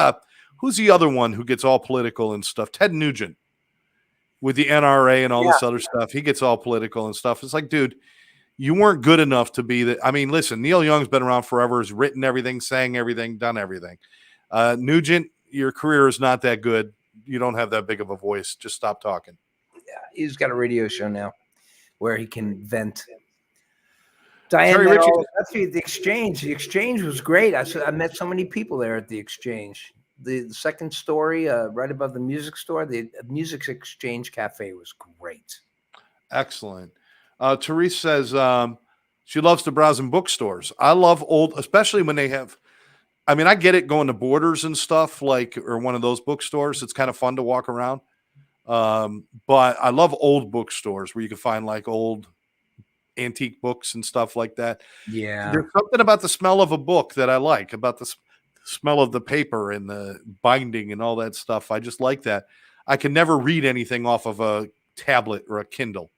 Speaker 1: who's the other one who gets all political and stuff? Ted Nugent with the NRA and all this other stuff. He gets all political and stuff. It's like, dude, you weren't good enough to be that. I mean, listen, Neil Young's been around forever, has written everything, sang everything, done everything. Nugent, your career is not that good. You don't have that big of a voice. Just stop talking.
Speaker 2: Yeah, he's got a radio show now where he can vent. Diane met Arlo Guthrie at the Exchange. The Exchange was great. I met so many people there at the Exchange. The second story, right above the music store, the Music Exchange Cafe was great.
Speaker 1: Excellent. Therese says she loves to browse in bookstores. I love old, especially when they have, I mean, I get it going to Borders and stuff, like, or one of those bookstores. It's kind of fun to walk around. But I love old bookstores where you can find like old antique books and stuff like that.
Speaker 2: Yeah.
Speaker 1: There's something about the smell of a book that I like, about the smell of the paper and the binding and all that stuff. I just like that. I can never read anything off of a tablet or a Kindle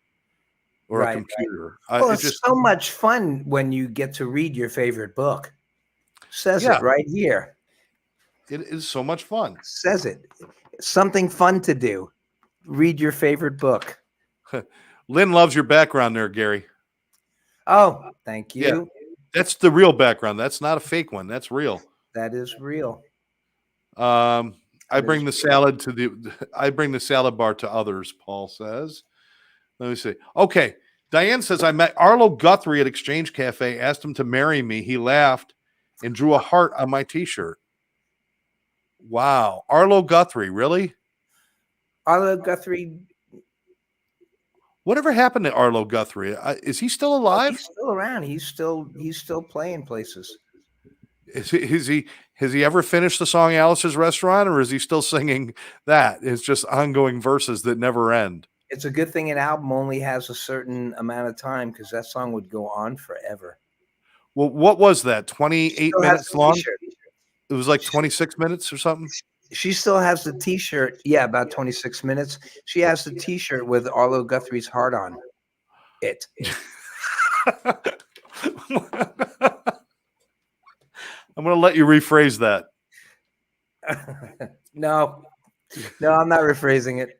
Speaker 1: or a computer.
Speaker 2: Well, it's just so much fun when you get to read your favorite book. Says it right here.
Speaker 1: It is so much fun.
Speaker 2: Says it. Something fun to do. Read your favorite book.
Speaker 1: Lynn loves your background there, Gary.
Speaker 2: Oh, thank you.
Speaker 1: Yeah, that's the real background. That's not a fake one. That's real.
Speaker 2: That is real.
Speaker 1: I bring the salad bar to others, Paul says. Let me see. Okay. Diane says, I met Arlo Guthrie at Exchange Cafe, asked him to marry me. He laughed and drew a heart on my t-shirt. Wow. Arlo Guthrie, really?
Speaker 2: Arlo Guthrie.
Speaker 1: Whatever happened to Arlo Guthrie? Is he still alive?
Speaker 2: He's still around. He's still playing places.
Speaker 1: Has he ever finished the song Alice's Restaurant, or is he still singing that? It's just ongoing verses that never end.
Speaker 2: It's a good thing an album only has a certain amount of time, because that song would go on forever.
Speaker 1: Well, what was that? 28 minutes long? It was like 26 minutes or something?
Speaker 2: She still has the t-shirt. Yeah, about 26 minutes. She has the t-shirt with Arlo Guthrie's heart on it.
Speaker 1: I'm going to let you rephrase that.
Speaker 2: No, I'm not rephrasing it.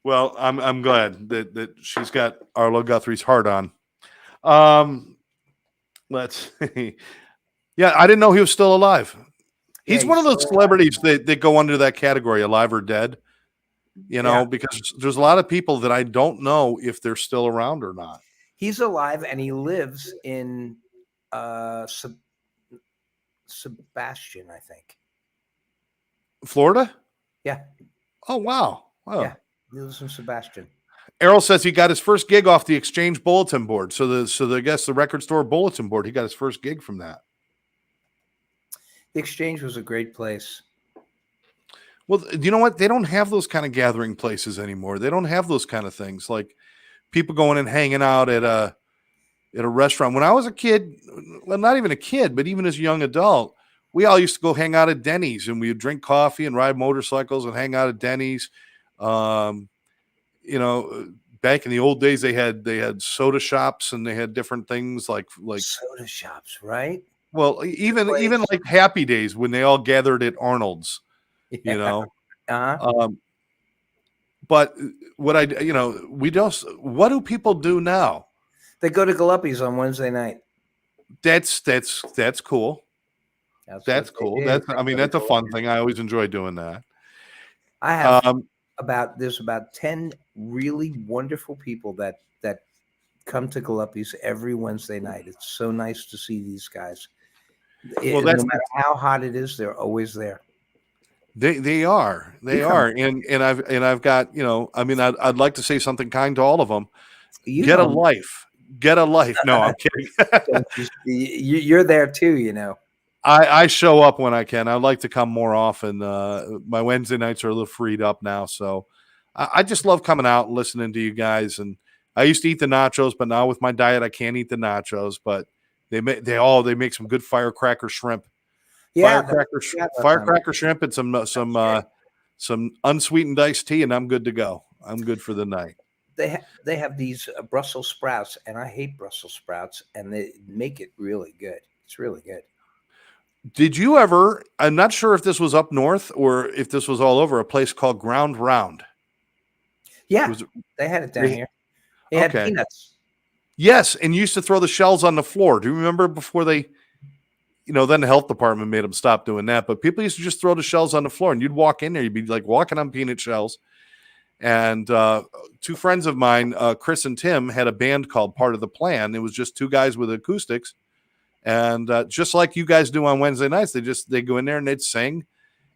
Speaker 1: Well, I'm glad that she's got Arlo Guthrie's heart on. Let's see. Yeah, I didn't know he was still alive. He's one of those celebrities that go under that category, alive or dead, because there's a lot of people that I don't know if they're still around or not.
Speaker 2: He's alive, and he lives in Sebastian, I think.
Speaker 1: Florida?
Speaker 2: Yeah.
Speaker 1: Oh, wow.
Speaker 2: Yeah, he lives in Sebastian.
Speaker 1: Errol says he got his first gig off the Exchange bulletin board. So I guess the record store bulletin board, he got his first gig from that.
Speaker 2: The Exchange was a great place.
Speaker 1: Well, you know what? They don't have those kind of gathering places anymore. They don't have those kind of things like people going and hanging out at a restaurant. When I was a kid, well, not even a kid, but even as a young adult, we all used to go hang out at Denny's and we would drink coffee and ride motorcycles and hang out at Denny's. Um, you know, back in the old days, they had soda shops and they had different things like
Speaker 2: Soda shops, right?
Speaker 1: well, even like Happy Days when they all gathered at Arnold's. You
Speaker 2: Yeah.
Speaker 1: know,
Speaker 2: Uh-huh.
Speaker 1: but what we just what do people do now?
Speaker 2: They go to Galuppi's on Wednesday night.
Speaker 1: That's cool.
Speaker 2: That's
Speaker 1: That's
Speaker 2: what they
Speaker 1: cool.
Speaker 2: do.
Speaker 1: That's
Speaker 2: They
Speaker 1: I mean
Speaker 2: go to
Speaker 1: that's a fun
Speaker 2: Galuppi's.
Speaker 1: thing. I always enjoy doing that.
Speaker 2: I have
Speaker 1: Um,
Speaker 2: there's about 10 really wonderful people that come to Galuppi's every Wednesday night. It's so nice to see these guys.
Speaker 1: well, that's
Speaker 2: No matter how hot it is, they're always there.
Speaker 1: they are and I've got I mean I'd like to say something kind to all of them.
Speaker 2: You
Speaker 1: Get a
Speaker 2: don't.
Speaker 1: life. Get a life. No, I'm kidding.
Speaker 2: You're there too, you know.
Speaker 1: I show up when I can. I'd like to come more often. My Wednesday nights are a little freed up now, so I just love coming out and listening to you guys. And I used to eat the nachos, but now with my diet, I can't eat the nachos. But they make some good firecracker shrimp,
Speaker 2: Yeah,
Speaker 1: firecracker shrimp, and some unsweetened iced tea, and I'm good to go. I'm good for the night.
Speaker 2: they have these Brussels sprouts, and I hate Brussels sprouts, and they make it really good. It's really good.
Speaker 1: Did you ever? I'm not sure if this was up north or if this was all over. A place called Ground Round.
Speaker 2: Yeah,
Speaker 1: Was it,
Speaker 2: they had it down here. They had
Speaker 1: okay.
Speaker 2: peanuts.
Speaker 1: Yes, and used to throw the shells on the floor. Do you remember before they, then the health department made them stop doing that. But people used to just throw the shells on the floor, and you'd walk in there, you'd be like walking on peanut shells. And two friends of mine, Chris and Tim, had a band called Part of the Plan. It was just two guys with acoustics. And just like you guys do on Wednesday nights, they go in there and they'd sing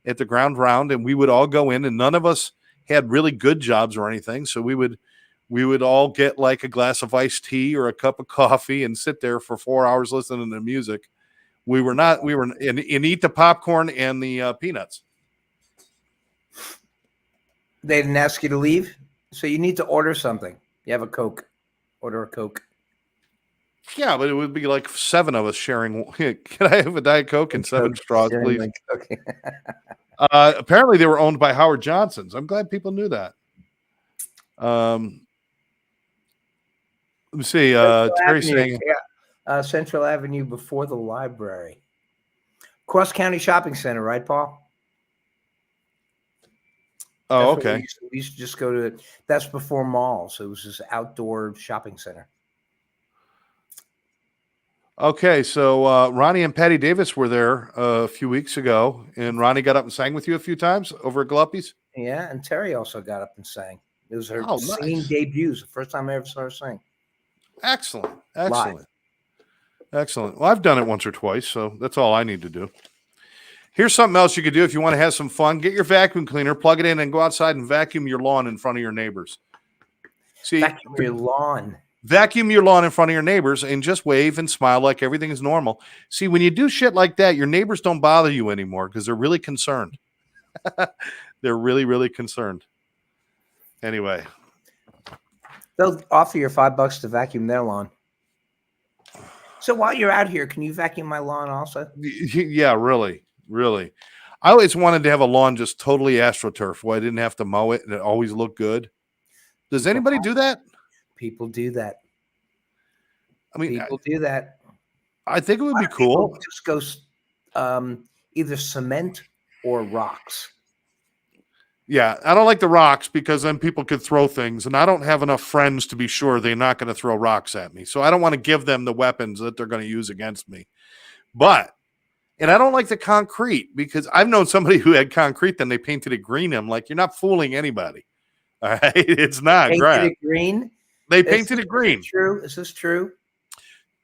Speaker 1: at the Ground Round, and we would all go in, and none of us had really good jobs or anything. So we would all get like a glass of iced tea or a cup of coffee and sit there for 4 hours listening to music. We were and eat the popcorn and the peanuts.
Speaker 2: They didn't ask you to leave, so you need to order something. You have a Coke. Order a Coke.
Speaker 1: Yeah, but it would be like 7 of us sharing. Can I have a Diet Coke and 7 straws, please?
Speaker 2: Okay.
Speaker 1: Apparently, they were owned by Howard Johnson's. I'm glad people knew that. Let me see. Terry saying
Speaker 2: Central Avenue before the library. Cross County Shopping Center, right, Paul?
Speaker 1: Oh,
Speaker 2: That's
Speaker 1: okay.
Speaker 2: We used to just go to. That's before malls. It was this outdoor shopping center.
Speaker 1: Okay, so Ronnie and Patty Davis were there a few weeks ago, and Ronnie got up and sang with you a few times over at Galuppi's.
Speaker 2: Yeah, and Terry also got up and sang. It was her singing
Speaker 1: nice.
Speaker 2: debuts. The first time I ever saw her sing.
Speaker 1: Excellent.
Speaker 2: Live.
Speaker 1: Excellent. Well, I've done it once or twice, so that's all I need to do. Here's something else you could do if you want to have some fun. Get your vacuum cleaner, plug it in, and go outside and vacuum your lawn in front of your neighbors. See,
Speaker 2: vacuum your lawn.
Speaker 1: Vacuum your lawn in front of your neighbors and just wave and smile like everything is normal. See, when you do shit like that, your neighbors don't bother you anymore because they're really concerned. They're really, really concerned. Anyway.
Speaker 2: They'll offer you $5 to vacuum their lawn. So while you're out here, can you vacuum my lawn also?
Speaker 1: Yeah, really. Really. I always wanted to have a lawn just totally AstroTurf where I didn't have to mow it and it always looked good. Does anybody do that?
Speaker 2: People do that.
Speaker 1: I mean,
Speaker 2: people do that.
Speaker 1: I think it would be cool.
Speaker 2: Just go either cement or rocks.
Speaker 1: Yeah, I don't like the rocks because then people could throw things, and I don't have enough friends to be sure they're not going to throw rocks at me. So I don't want to give them the weapons that they're going to use against me. And I don't like the concrete because I've known somebody who had concrete, then they painted it green. I'm like, you're not fooling anybody. All right, it's not
Speaker 2: painted it green.
Speaker 1: They painted it green.
Speaker 2: True? Is this true?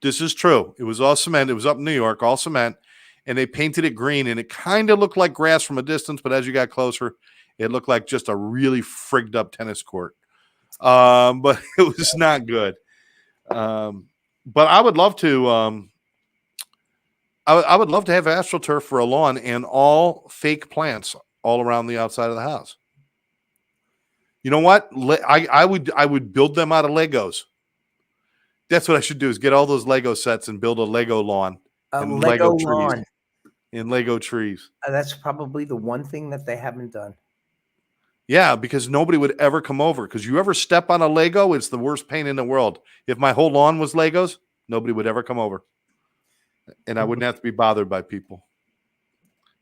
Speaker 1: This is true. It was all cement. It was up in New York, all cement, and they painted it green, and it kind of looked like grass from a distance, but as you got closer, it looked like just a really frigged up tennis court. But it was not good. But I would love to. I would love to have AstroTurf for a lawn and all fake plants all around the outside of the house. You know what? I would build them out of Legos. That's what I should do is get all those Lego sets and build a Lego lawn and
Speaker 2: Lego
Speaker 1: Lego trees
Speaker 2: lawn.
Speaker 1: and Lego trees.
Speaker 2: That's probably the one thing that they haven't done.
Speaker 1: Yeah, because nobody would ever come over. Because you ever step on a Lego, it's the worst pain in the world. If my whole lawn was Legos, nobody would ever come over. And I wouldn't have to be bothered by people.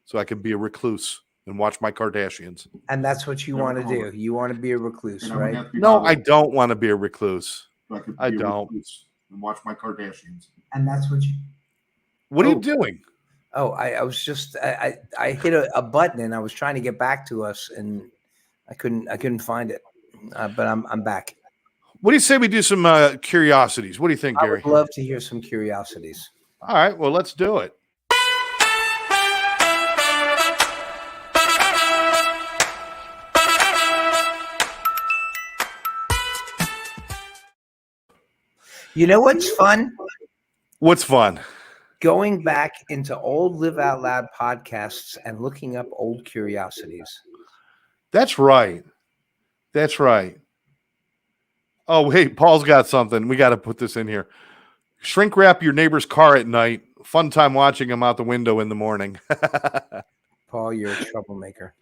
Speaker 1: So I could be a recluse and watch my Kardashians.
Speaker 2: And that's what you want to do. You want to be a recluse, right?
Speaker 1: No, I don't want to be a recluse.
Speaker 3: I
Speaker 1: don't.
Speaker 3: And watch my Kardashians.
Speaker 2: And that's what you.
Speaker 1: What are you doing?
Speaker 2: Oh, I was just I hit a button and I was trying to get back to us and I couldn't find it, but I'm back.
Speaker 1: What do you say we do some curiosities? What do you think, Gary?
Speaker 2: I would love to hear some curiosities.
Speaker 1: All right, well, let's do it.
Speaker 2: You know what's fun?
Speaker 1: What's fun?
Speaker 2: Going back into old Live Out Loud podcasts and looking up old curiosities.
Speaker 1: That's right. That's right. Oh, wait, Paul's got something. We got to put this in here. Shrink wrap your neighbor's car at night. Fun time watching him out the window in the morning.
Speaker 2: Paul, you're a troublemaker.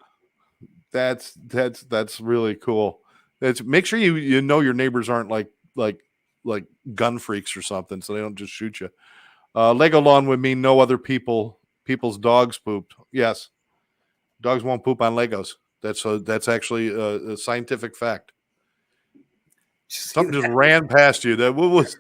Speaker 1: That's really cool. Make sure you know your neighbors aren't like gun freaks or something, so they don't just shoot you. Lego lawn would mean no other people's dogs pooped. Yes, dogs won't poop on Legos. That's actually a scientific fact. Something just ran past you. That was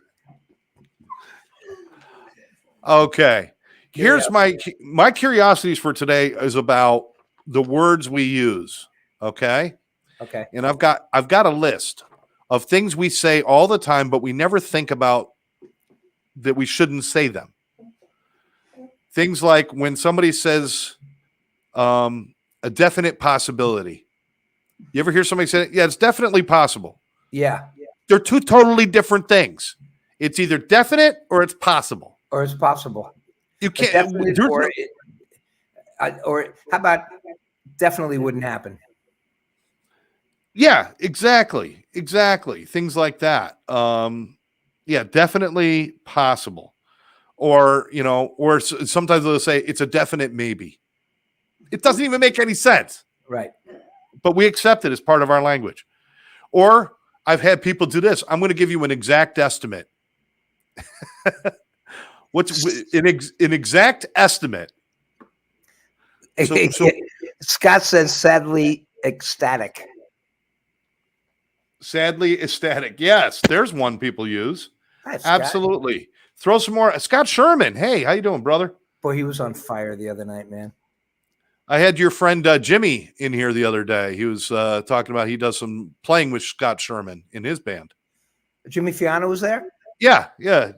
Speaker 1: okay. Here's my curiosities for today is about the words we use. Okay.
Speaker 2: Okay.
Speaker 1: And I've got a list of things we say all the time, but we never think about that we shouldn't say them. Things like when somebody says a definite possibility. You ever hear somebody say, yeah, it's definitely possible.
Speaker 2: Yeah.
Speaker 1: They're two totally different things. It's either definite or it's possible.
Speaker 2: Or it's possible.
Speaker 1: You can't.
Speaker 2: Or how about definitely wouldn't happen?
Speaker 1: Yeah, exactly. Things like that. Yeah, definitely possible. Or, or sometimes they'll say it's a definite maybe. It doesn't even make any sense.
Speaker 2: Right.
Speaker 1: But we accept it as part of our language. Or I've had people do this. I'm going to give you an exact estimate. What's an exact estimate? So
Speaker 2: Scott says, sadly ecstatic.
Speaker 1: Sadly ecstatic. Yes, there's one people use.
Speaker 2: Hi,
Speaker 1: absolutely. Throw some more. Scott Sherman. Hey, how you doing, brother?
Speaker 2: Boy, he was on fire the other night, man.
Speaker 1: I had your friend Jimmy in here the other day. He was talking about he does some playing with Scott Sherman in his band.
Speaker 2: Jimmy Fiano was there?
Speaker 1: Yeah.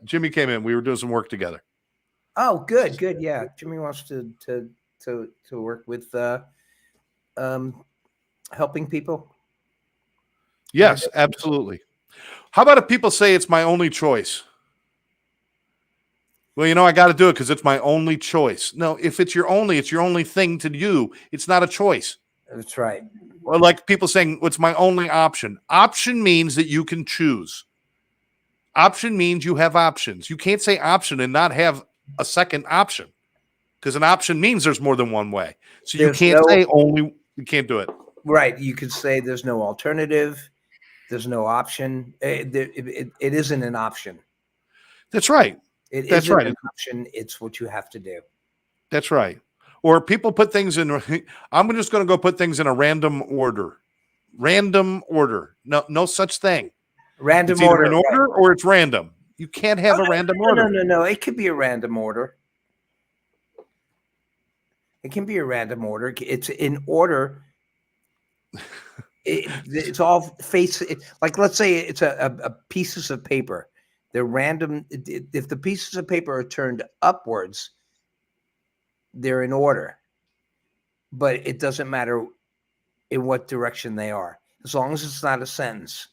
Speaker 1: Jimmy came in. We were doing some work together.
Speaker 2: Oh, good. Yeah, Jimmy wants to work with helping people.
Speaker 1: Yes, absolutely. How about if people say it's my only choice? Well, I got to do it because it's my only choice. No, if it's your only thing to do. It's not a choice.
Speaker 2: That's right.
Speaker 1: Or like people saying, it's my only option. Option means that you can choose. Option means you have options. You can't say option and not have a second option because an option means there's more than one way. So you can't say only, you can't do it.
Speaker 2: Right. You could say there's no alternative. There's no option. It isn't an option.
Speaker 1: That's right.
Speaker 2: That's right. An option. It's what you have to do.
Speaker 1: That's right. Or people put things in. I'm just going to go put things in a random order. Random order. No such thing.
Speaker 2: Random order.
Speaker 1: An order or it's random. You can't have a random order.
Speaker 2: No. It could be a random order. It can be a random order. It's in order. It's all face. Like let's say it's a pieces of paper. They're random. If the pieces of paper are turned upwards, they're in order. But it doesn't matter in what direction they are, as long as it's not a sentence.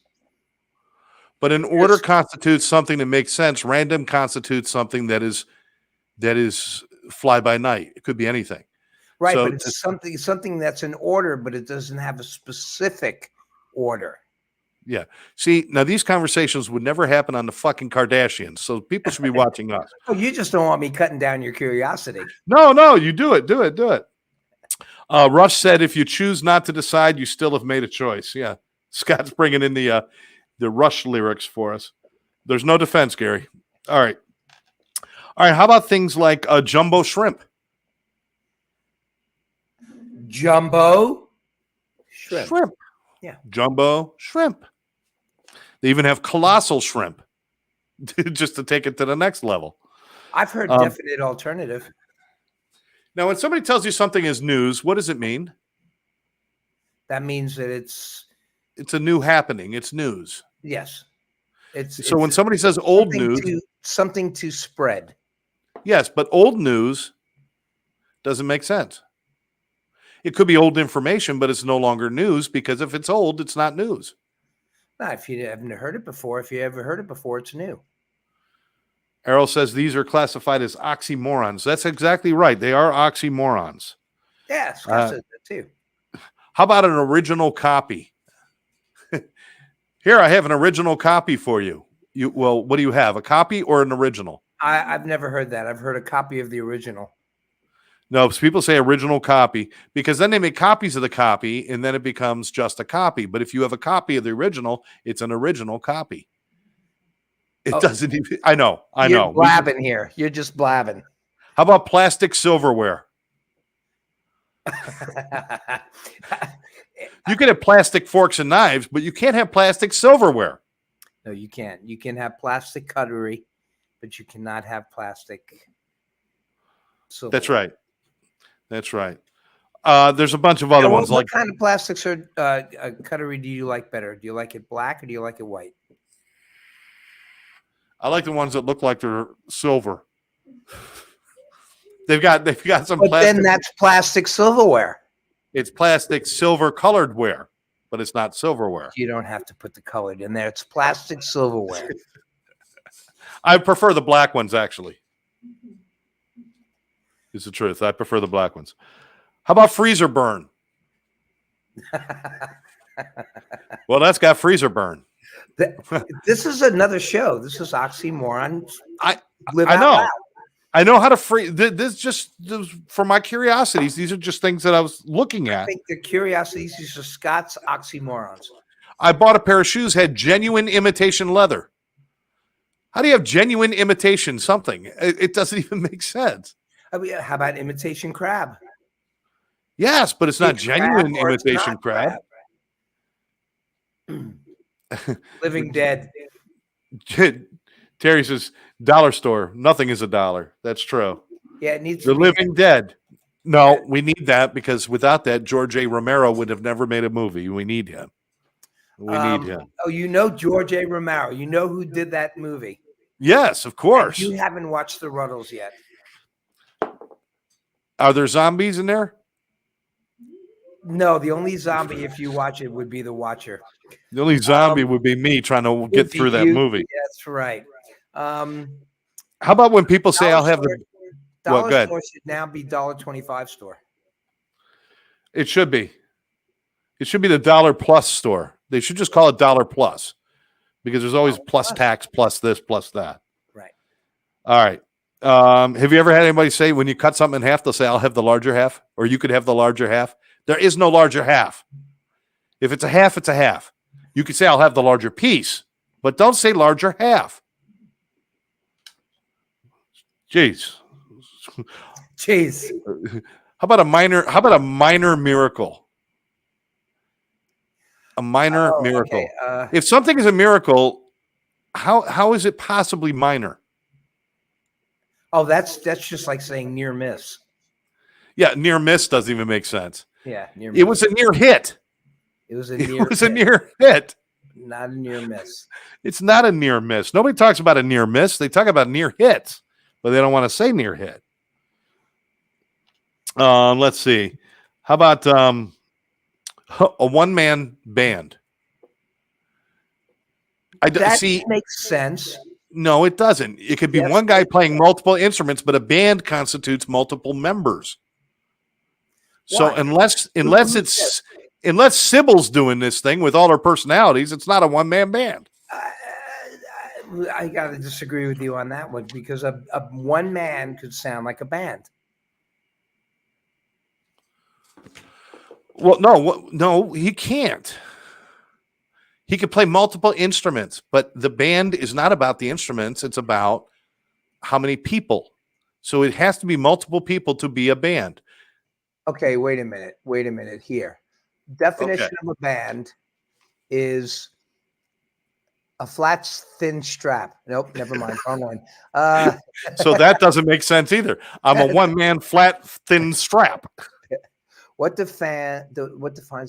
Speaker 1: But an order constitutes something that makes sense. Random constitutes something that is fly by night. It could be anything.
Speaker 2: Right,
Speaker 1: So
Speaker 2: but it's something that's in order, but it doesn't have a specific order.
Speaker 1: yeah. See, now these conversations would never happen on the fucking Kardashians. So people should be watching us.
Speaker 2: Oh, you just don't want me cutting down your curiosity.
Speaker 1: No, you do it. Do it. Rush said, if you choose not to decide, you still have made a choice. Yeah. Scott's bringing in the Rush lyrics for us. There's no defense, Gary. All right. How about things like jumbo shrimp?
Speaker 2: Jumbo shrimp. Yeah.
Speaker 1: Jumbo shrimp. They even have colossal shrimp just to take it to the next level.
Speaker 2: I've heard definite alternative.
Speaker 1: Now, when somebody tells you something is news, what does it mean?
Speaker 2: That means that it's
Speaker 1: a new happening. It's news.
Speaker 2: yes.
Speaker 1: So when somebody says old news,
Speaker 2: something to spread.
Speaker 1: yes, but old news doesn't make sense. It could be old information, but it's no longer news because if it's old, it's not news.
Speaker 2: No, if you haven't heard it before, if you ever heard it before, it's new.
Speaker 1: Errol says these are classified as oxymorons. That's exactly right. They are oxymorons.
Speaker 2: Yeah, Scott says that too.
Speaker 1: How about an original copy? Here, I have an original copy for you. Well, what do you have? A copy or an original?
Speaker 2: I've never heard that. I've heard a copy of the original.
Speaker 1: No, people say original copy because then they make copies of the copy and then it becomes just a copy. But if you have a copy of the original, it's an original copy. It doesn't even. I know.
Speaker 2: You're blabbing here. You're just blabbing.
Speaker 1: How about plastic silverware? You can have plastic forks and knives, but you can't have plastic silverware.
Speaker 2: No, you can't. You can have plastic cutlery, but you cannot have plastic silverware.
Speaker 1: That's right. That's right. There's a bunch of other ones.
Speaker 2: What kind of plastics or cutlery do you like better? Do you like it black or do you like it white?
Speaker 1: I like the ones that look like they're silver. They've got some
Speaker 2: But
Speaker 1: plastic.
Speaker 2: then that's plastic silverware.
Speaker 1: It's plastic silver colored ware, but it's not silverware.
Speaker 2: You don't have to put the colored in there. It's plastic silverware.
Speaker 1: I prefer the black ones, actually. Is the truth. I prefer the black ones. How about freezer burn? Well, that's got freezer burn.
Speaker 2: This is another show. This is oxymoron.
Speaker 1: I know. I know how to freeze. This just for my curiosities. These are just things that I was looking at.
Speaker 2: I think the curiosities. These are Scott's oxymorons.
Speaker 1: I bought a pair of shoes, had genuine imitation leather. How do you have genuine imitation something? It doesn't even make sense.
Speaker 2: I mean, how about imitation crab?
Speaker 1: Yes, but it's not genuine imitation crab.
Speaker 2: Living dead.
Speaker 1: Terry says, dollar store. Nothing is a dollar. That's true.
Speaker 2: Yeah, it needs
Speaker 1: The
Speaker 2: to
Speaker 1: Living Dead. No, we need that because without that, George A. Romero would have never made a movie. We need him. We need him.
Speaker 2: Oh, you know George A. Romero. You know who did that movie.
Speaker 1: Yes, of course.
Speaker 2: And you haven't watched The Ruddles yet.
Speaker 1: Are there zombies in there?
Speaker 2: No, the only zombie, if you watch it, would be the Watcher.
Speaker 1: The only zombie would be me trying to get through that movie.
Speaker 2: That's right.
Speaker 1: How about when people say I'll have the
Speaker 2: dollar store should now be $1.25 store.
Speaker 1: It should be. It should be the dollar plus store. They should just call it dollar plus because there's always plus tax, plus this, plus that.
Speaker 2: Right.
Speaker 1: All right. Have you ever had anybody say when you cut something in half, they'll say, I'll have the larger half, or you could have the larger half? There is no larger half. If it's a half, it's a half. You could say, I'll have the larger piece, but don't say larger half. Jeez. How about a minor miracle? A minor miracle.
Speaker 2: Okay.
Speaker 1: If something is a miracle, how is it possibly minor?
Speaker 2: Oh, that's just like saying near miss.
Speaker 1: Yeah, near miss doesn't even make sense.
Speaker 2: Yeah, near
Speaker 1: miss. It was a near hit.
Speaker 2: It was a
Speaker 1: near hit.
Speaker 2: Not a near miss.
Speaker 1: It's not a near miss. Nobody talks about a near miss. They talk about near hits, but they don't want to say near hit. Let's see. How about a one-man band?
Speaker 2: That makes sense.
Speaker 1: No, it doesn't. It could be one guy playing multiple instruments, but a band constitutes multiple members. So
Speaker 2: Why?
Speaker 1: unless Sybil's doing this thing with all her personalities, it's not a one-man band.
Speaker 2: I got to disagree with you on that one because a one man could sound like a band.
Speaker 1: Well, no, he can't. He could play multiple instruments, but the band is not about the instruments. It's about how many people. So it has to be multiple people to be a band.
Speaker 2: Okay, wait a minute here. Definition of a band is a flat, thin strap. Nope, never mind. Wrong one.
Speaker 1: So that doesn't make sense either. I'm a one-man flat, thin strap.
Speaker 2: What defines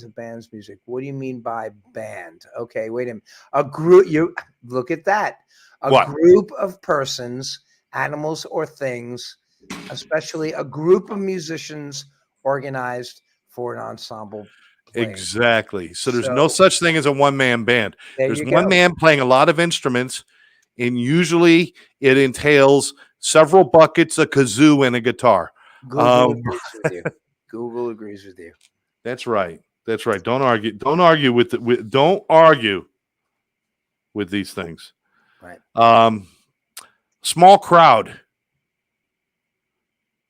Speaker 2: a band's music? What do you mean by band? Okay, wait a minute. A group. You look at that.
Speaker 1: What?
Speaker 2: Group of persons, animals, or things, especially a group of musicians organized for an ensemble. Playing.
Speaker 1: Exactly. So there's no such thing as a one-man band. There's one man playing a lot of instruments, and usually it entails several buckets, a kazoo, and a guitar.
Speaker 2: Google agrees with you. Google agrees with you.
Speaker 1: That's right. That's right. Don't argue. Don't argue don't argue with these things.
Speaker 2: Right.
Speaker 1: Small crowd.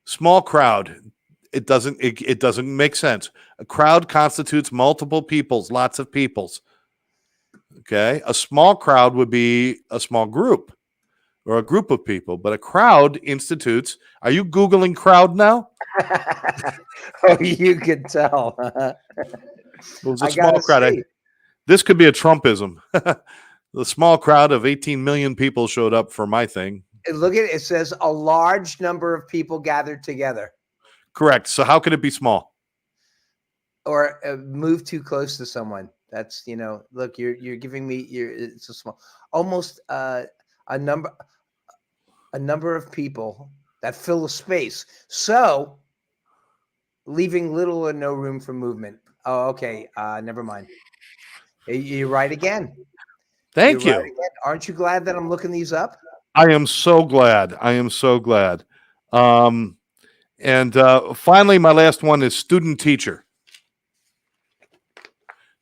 Speaker 1: Small crowd. It doesn't make sense. A crowd constitutes multiple peoples, lots of peoples. Okay. A small crowd would be a small group or a group of people, but a crowd institutes. Are you Googling crowd now?
Speaker 2: Oh, you could tell.
Speaker 1: It was a small crowd. This could be a Trumpism. The small crowd of 18 million people showed up for my thing.
Speaker 2: Look at it. It says a large number of people gathered together.
Speaker 1: Correct. So how could it be small?
Speaker 2: Or move too close to someone. That's, look, you're giving me it's a small, almost a number of people that fill a space. So leaving little or no room for movement. Oh, okay. Never mind. You're right again.
Speaker 1: Thank you.
Speaker 2: Right again. Aren't you glad that I'm looking these up?
Speaker 1: I am so glad. And finally, my last one is student teacher.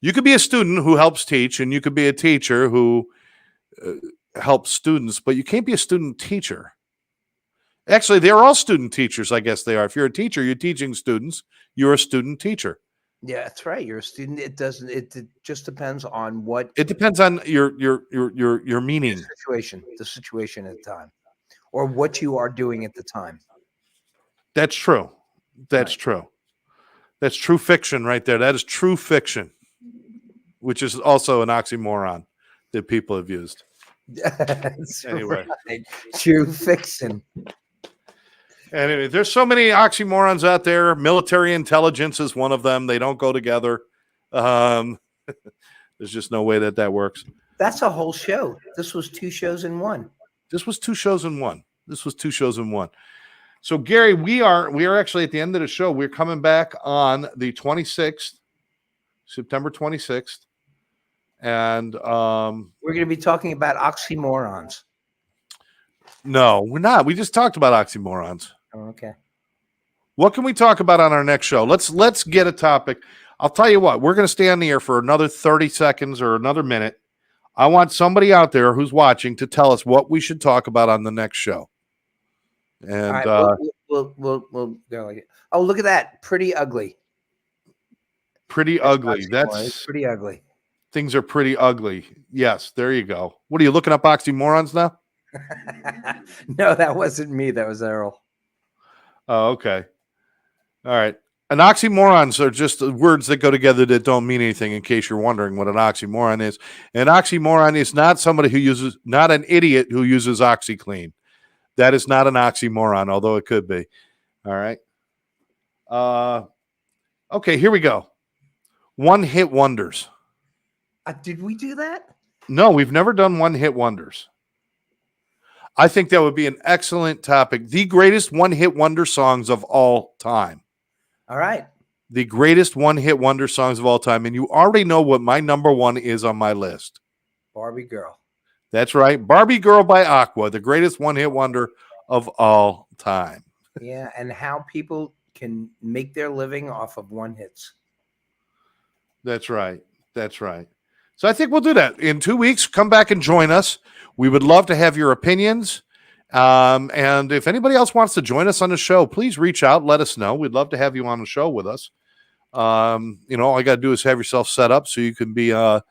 Speaker 1: You could be a student who helps teach, and you could be a teacher who helps students, but you can't be a student teacher. Actually, they're all student teachers, I guess they are. If you're a teacher, you're teaching students, you're a student teacher.
Speaker 2: Yeah, that's right. You're a student. It just depends on what.
Speaker 1: It depends on your meaning.
Speaker 2: The situation at the time, or what you are doing at the time.
Speaker 1: That's true. That's true. That's true fiction right there. That is true fiction, which is also an oxymoron that people have used. Anyway,
Speaker 2: right. True fiction.
Speaker 1: Anyway, there's so many oxymorons out there. Military intelligence is one of them. They don't go together. There's just no way that works.
Speaker 2: That's a whole show. This was 2 shows in one.
Speaker 1: So, Gary, we are actually at the end of the show. We're coming back on the 26th, September 26th. And
Speaker 2: we're going to be talking about oxymorons.
Speaker 1: No, we're not. We just talked about oxymorons.
Speaker 2: Oh, okay.
Speaker 1: What can we talk about on our next show? Let's get a topic. I'll tell you what, we're going to stay on the air for another 30 seconds or another minute. I want somebody out there who's watching to tell us what we should talk about on the next show. And
Speaker 2: right, we'll go like it. Oh, look at that. Pretty ugly.
Speaker 1: Pretty ugly. That's
Speaker 2: pretty ugly.
Speaker 1: Things are pretty ugly. Yes, there you go. What are you looking up oxymorons now?
Speaker 2: No, that wasn't me. That was Errol.
Speaker 1: Oh, okay. All right. And oxymorons are just words that go together that don't mean anything, in case you're wondering what an oxymoron is. An oxymoron is not somebody not an idiot who uses OxyClean. That is not an oxymoron, although it could be. All right. Okay, here we go. One-hit wonders.
Speaker 2: Did we do that?
Speaker 1: No, we've never done one-hit wonders. I think that would be an excellent topic. The greatest one-hit wonder songs of all time.
Speaker 2: All right.
Speaker 1: The greatest one-hit wonder songs of all time. And you already know what my number one is on my list.
Speaker 2: Barbie Girl.
Speaker 1: That's right. Barbie Girl by Aqua, the greatest one-hit wonder of all time.
Speaker 2: Yeah, and how people can make their living off of one hits.
Speaker 1: That's right. That's right. So I think we'll do that in 2 weeks. Come back and join us. We would love to have your opinions. And if anybody else wants to join us on the show, please reach out. Let us know. We'd love to have you on the show with us. All you got to do is have yourself set up so you can be on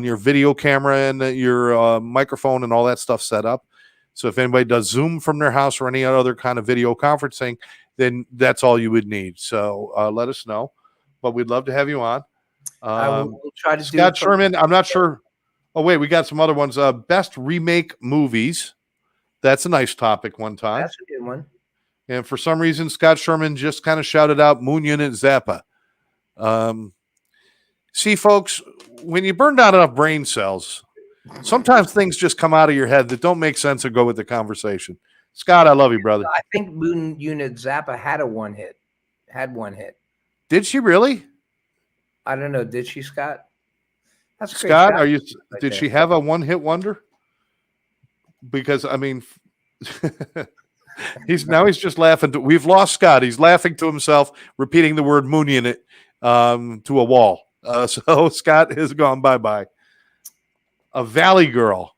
Speaker 1: your video camera and your microphone and all that stuff set up. So if anybody does Zoom from their house or any other kind of video conferencing, then that's all you would need. So let us know. But we'd love to have you on.
Speaker 2: I will try to
Speaker 1: Scott
Speaker 2: do
Speaker 1: Sherman, I'm not sure. Oh, wait, we got some other ones. Best remake movies. That's a nice topic one time.
Speaker 2: That's a good one.
Speaker 1: And for some reason, Scott Sherman just kind of shouted out Moon Unit Zappa. See, folks, when you burn down enough brain cells, sometimes things just come out of your head that don't make sense or go with the conversation. Scott, I love you, brother.
Speaker 2: I think Moon Unit Zappa had one hit.
Speaker 1: Did she really?
Speaker 2: I don't know. Did she, Scott? That's a great
Speaker 1: Scott,
Speaker 2: shot
Speaker 1: did
Speaker 2: there.
Speaker 1: she have a one-hit wonder? Because I mean, he's just laughing. We've lost Scott. He's laughing to himself, repeating the word Moon Unit to a wall. So Scott has gone bye-bye. A Valley Girl.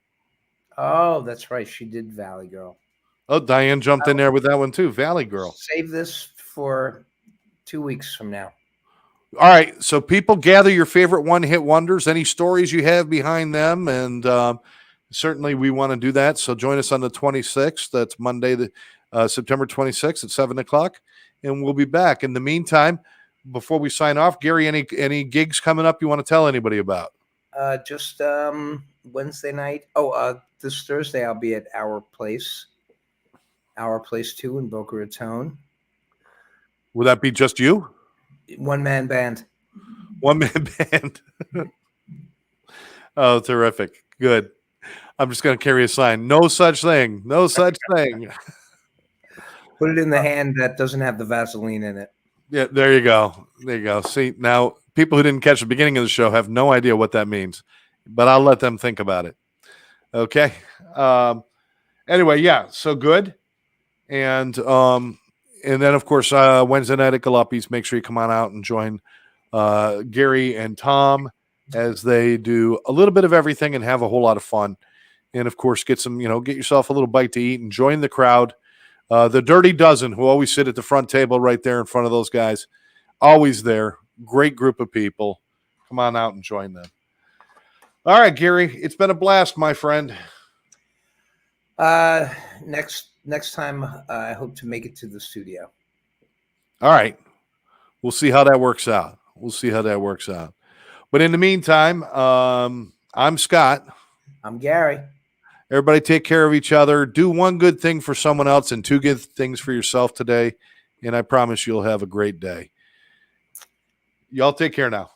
Speaker 2: Oh, that's right. She did Valley Girl.
Speaker 1: Oh, Diane jumped in there with that one too. Valley Girl.
Speaker 2: Save this for 2 weeks from now.
Speaker 1: All right. So people, gather your favorite one-hit wonders, any stories you have behind them, and certainly we want to do that. So join us on the 26th. That's Monday, September 26th at 7 o'clock, and we'll be back. In the meantime, before we sign off, Gary, any gigs coming up you want to tell anybody about?
Speaker 2: Just Wednesday night. This Thursday I'll be at Our Place 2 in Boca Raton.
Speaker 1: Will that be just you?
Speaker 2: One-man band.
Speaker 1: One-man band. Oh, terrific. Good. I'm just going to carry a sign. No such thing. No such thing.
Speaker 2: Put it in the hand that doesn't have the Vaseline in it.
Speaker 1: Yeah, there you go. There you go. See, now people who didn't catch the beginning of the show have no idea what that means, but I'll let them think about it. Okay. Anyway, yeah, so good. And then, of course, Wednesday night at Galuppi's, make sure you come on out and join Gary and Tom as they do a little bit of everything and have a whole lot of fun. And, of course, get yourself a little bite to eat and join the crowd. The Dirty Dozen, who always sit at the front table right there in front of those guys, always there. Great group of people. Come on out and join them. All right, Gary, it's been a blast, my friend.
Speaker 2: Next time, I hope to make it to the studio.
Speaker 1: All right. We'll see how that works out. But in the meantime, I'm Scott.
Speaker 2: I'm Gary.
Speaker 1: Everybody take care of each other. Do one good thing for someone else and 2 good things for yourself today. And I promise you'll have a great day. Y'all take care now.